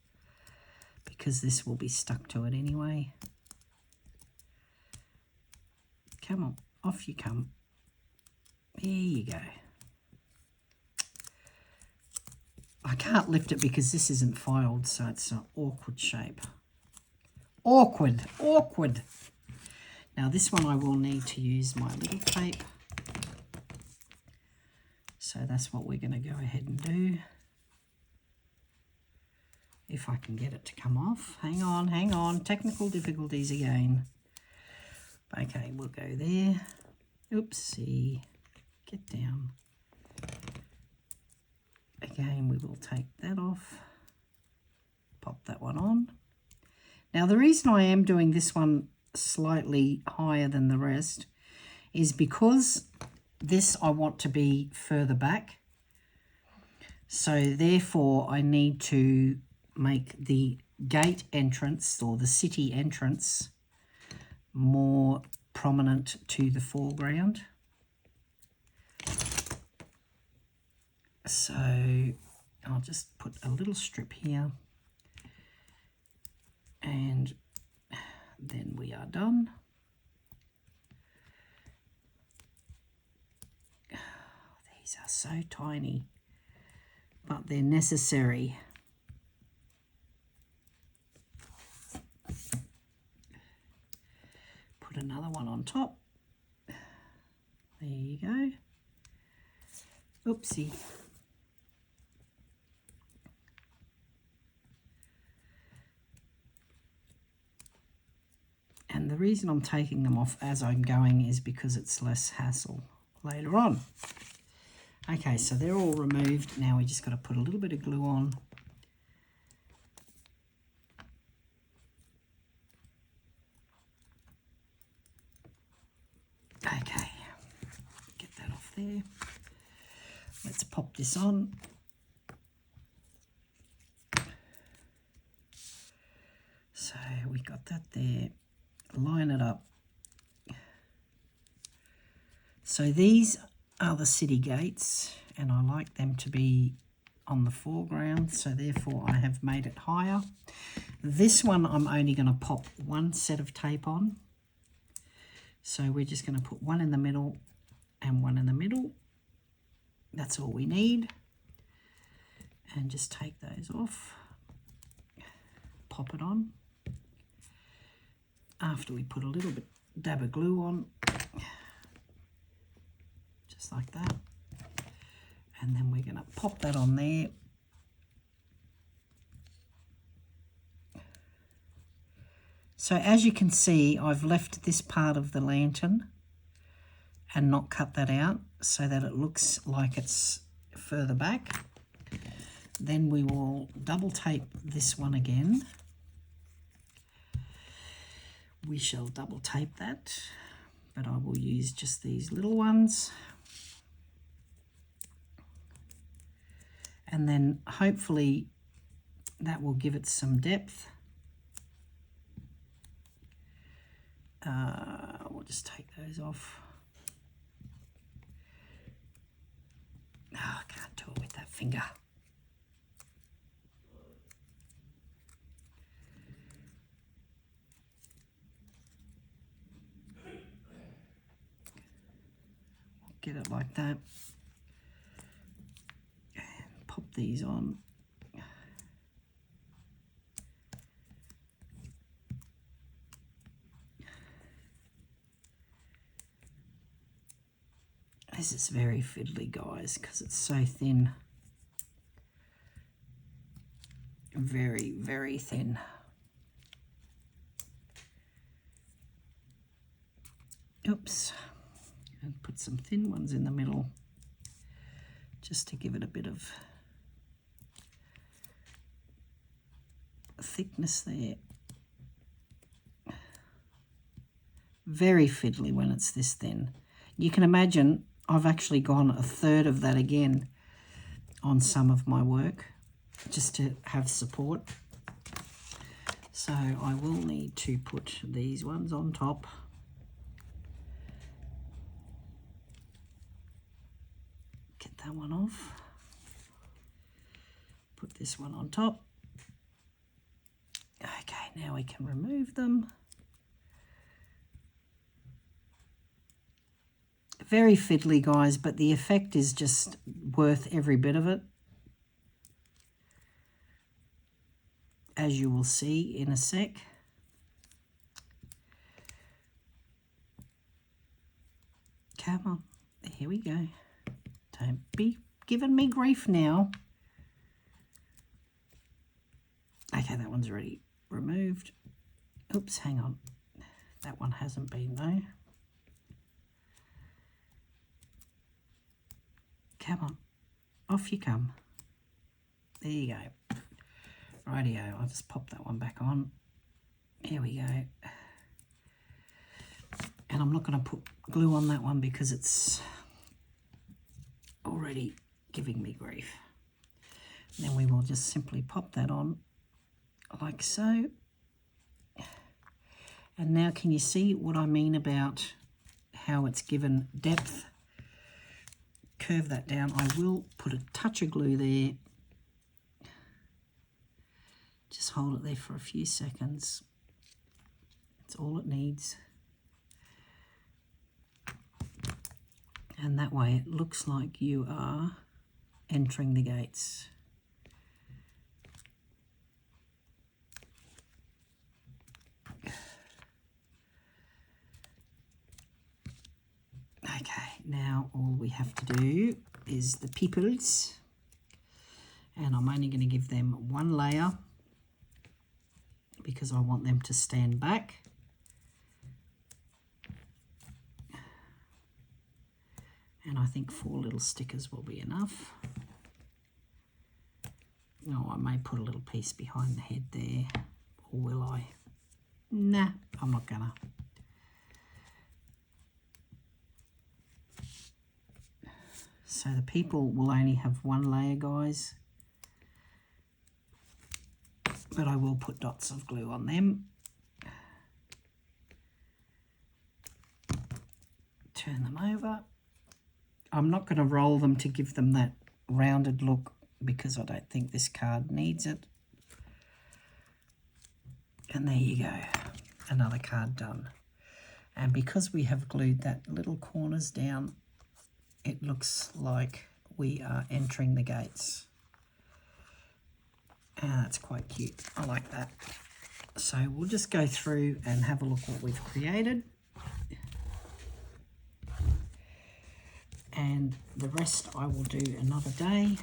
because this will be stuck to it anyway. Come on, off you come. There you go. I can't lift it because this isn't filed, so it's an awkward shape. Awkward, awkward. Now this one I will need to use my little tape. So that's what we're going to go ahead and do. If I can get it to come off. Hang on. Technical difficulties again. Okay, we'll go there. Oopsie. Get down. Again, we will take that off. Pop that one on. Now, the reason I am doing this one slightly higher than the rest is because this I want to be further back. So therefore I need to make the gate entrance or the city entrance more prominent to the foreground. So I'll just put a little strip here and then we are done. These are so tiny, but they're necessary. Put another one on top. There you go. Oopsie. And the reason I'm taking them off as I'm going is because it's less hassle later on. Okay, so they're all removed. Now we just got to put a little bit of glue on. Okay, get that off there. Let's pop this on. So we got that there. Line it up. So these are the city gates, and I like them to be on the foreground, so therefore I have made it higher. This one I'm only going to pop one set of tape on. So we're just going to put one in the middle and one in the middle. That's all we need. And just take those off. Pop it on. After we put a little bit dab of glue on. Just like that. And then we're going to pop that on there. So as you can see, I've left this part of the lantern and not cut that out so that it looks like it's further back. Then we will double tape this one again. we shall double tape that, but I will use just these little ones. And then hopefully that will give it some depth. We'll just take those off. Oh, I can't do it with that finger. Get it like that. And pop these on. This is very fiddly, guys, because it's so thin. Very, very thin. Oops. And put some thin ones in the middle just to give it a bit of thickness there. Very fiddly when it's this thin. You can imagine I've actually gone a third of that again on some of my work just to have support. So I will need to put these ones on top. Get that one off. Put this one on top. Okay, now we can remove them. Very fiddly, guys, but the effect is just worth every bit of it, as you will see in a sec. Come on, here we go. Don't be giving me grief now. Okay, that one's already removed. Oops, hang on. That one hasn't been though. Come on, off you come. There you go. Rightio, I'll just pop that one back on. Here we go. And I'm not going to put glue on that one because it's already giving me grief. Then we will just simply pop that on like so. And now can you see what I mean about how it's given depth? Curve that down. I will put a touch of glue there. Just hold it there for a few seconds. That's all it needs. And that way it looks like you are entering the gates. Okay, now all we have to do is the peoples, and I'm only going to give them one layer because I want them to stand back. And I think 4 little stickers will be enough. Oh, I may put a little piece behind the head there, or will I? Nah, I'm not gonna. So the people will only have one layer, guys, but I will put dots of glue on them. Turn them over. I'm not going to roll them to give them that rounded look because I don't think this card needs it. And there you go, another card done. And because we have glued that little corners down, it looks like we are entering the gates. And that's quite cute. I like that. So we'll just go through and have a look what we've created. And the rest I will do another day.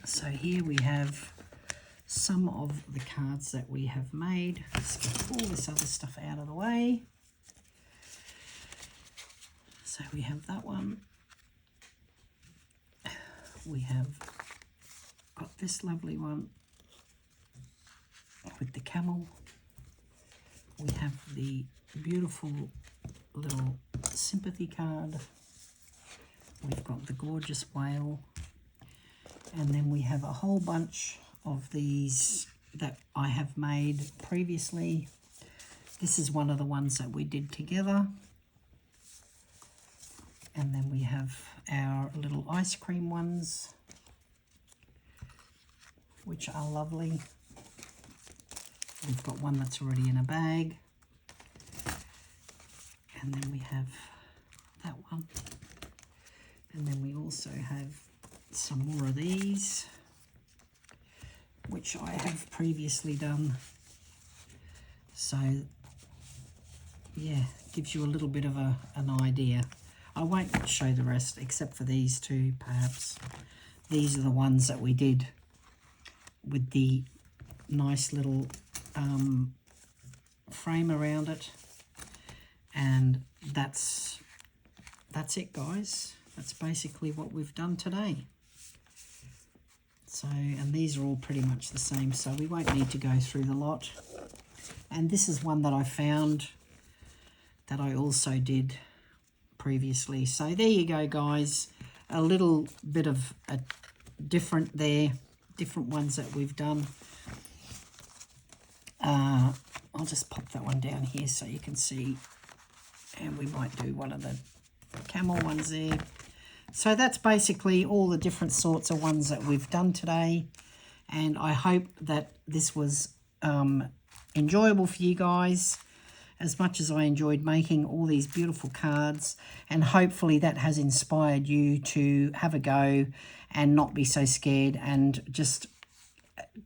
So here we have some of the cards that we have made. Let's get all this other stuff out of the way. So we have that one. We have got this lovely one with the camel. we have the beautiful little sympathy card. We've got the gorgeous whale. And then we have a whole bunch of these that I have made previously. This is one of the ones that we did together. And then we have our little ice cream ones, which are lovely. We've got one that's already in a bag. And then we have that one. And then we also have some more of these, which I have previously done. So yeah, gives you a little bit of an idea. I won't show the rest except for these two perhaps. These are the ones that we did with the nice little frame around it. And that's it, guys. That's basically what we've done today. So, and these are all pretty much the same, so we won't need to go through the lot. And this is one that I found that I also did previously. So there you go, guys. A little bit of a different there, different ones that we've done. I'll just pop that one down here so you can see. And we might do one of the camel ones there. So that's basically all the different sorts of ones that we've done today. And I hope that this was enjoyable for you guys, as much as I enjoyed making all these beautiful cards. And hopefully that has inspired you to have a go and not be so scared, and just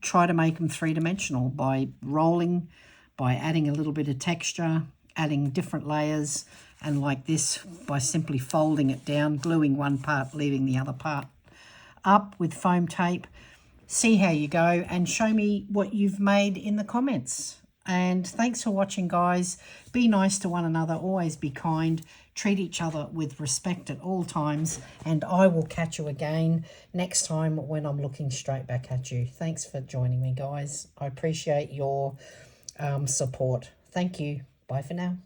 try to make them three-dimensional by rolling, by adding a little bit of texture, adding different layers, and like this, by simply folding it down, gluing one part, leaving the other part up with foam tape. See how you go and show me what you've made in the comments. And thanks for watching, guys. Be nice to one another, always be kind, treat each other with respect at all times, and I will catch you again next time when I'm looking straight back at you. Thanks for joining me, guys. I appreciate your support. Thank you. Bye for now.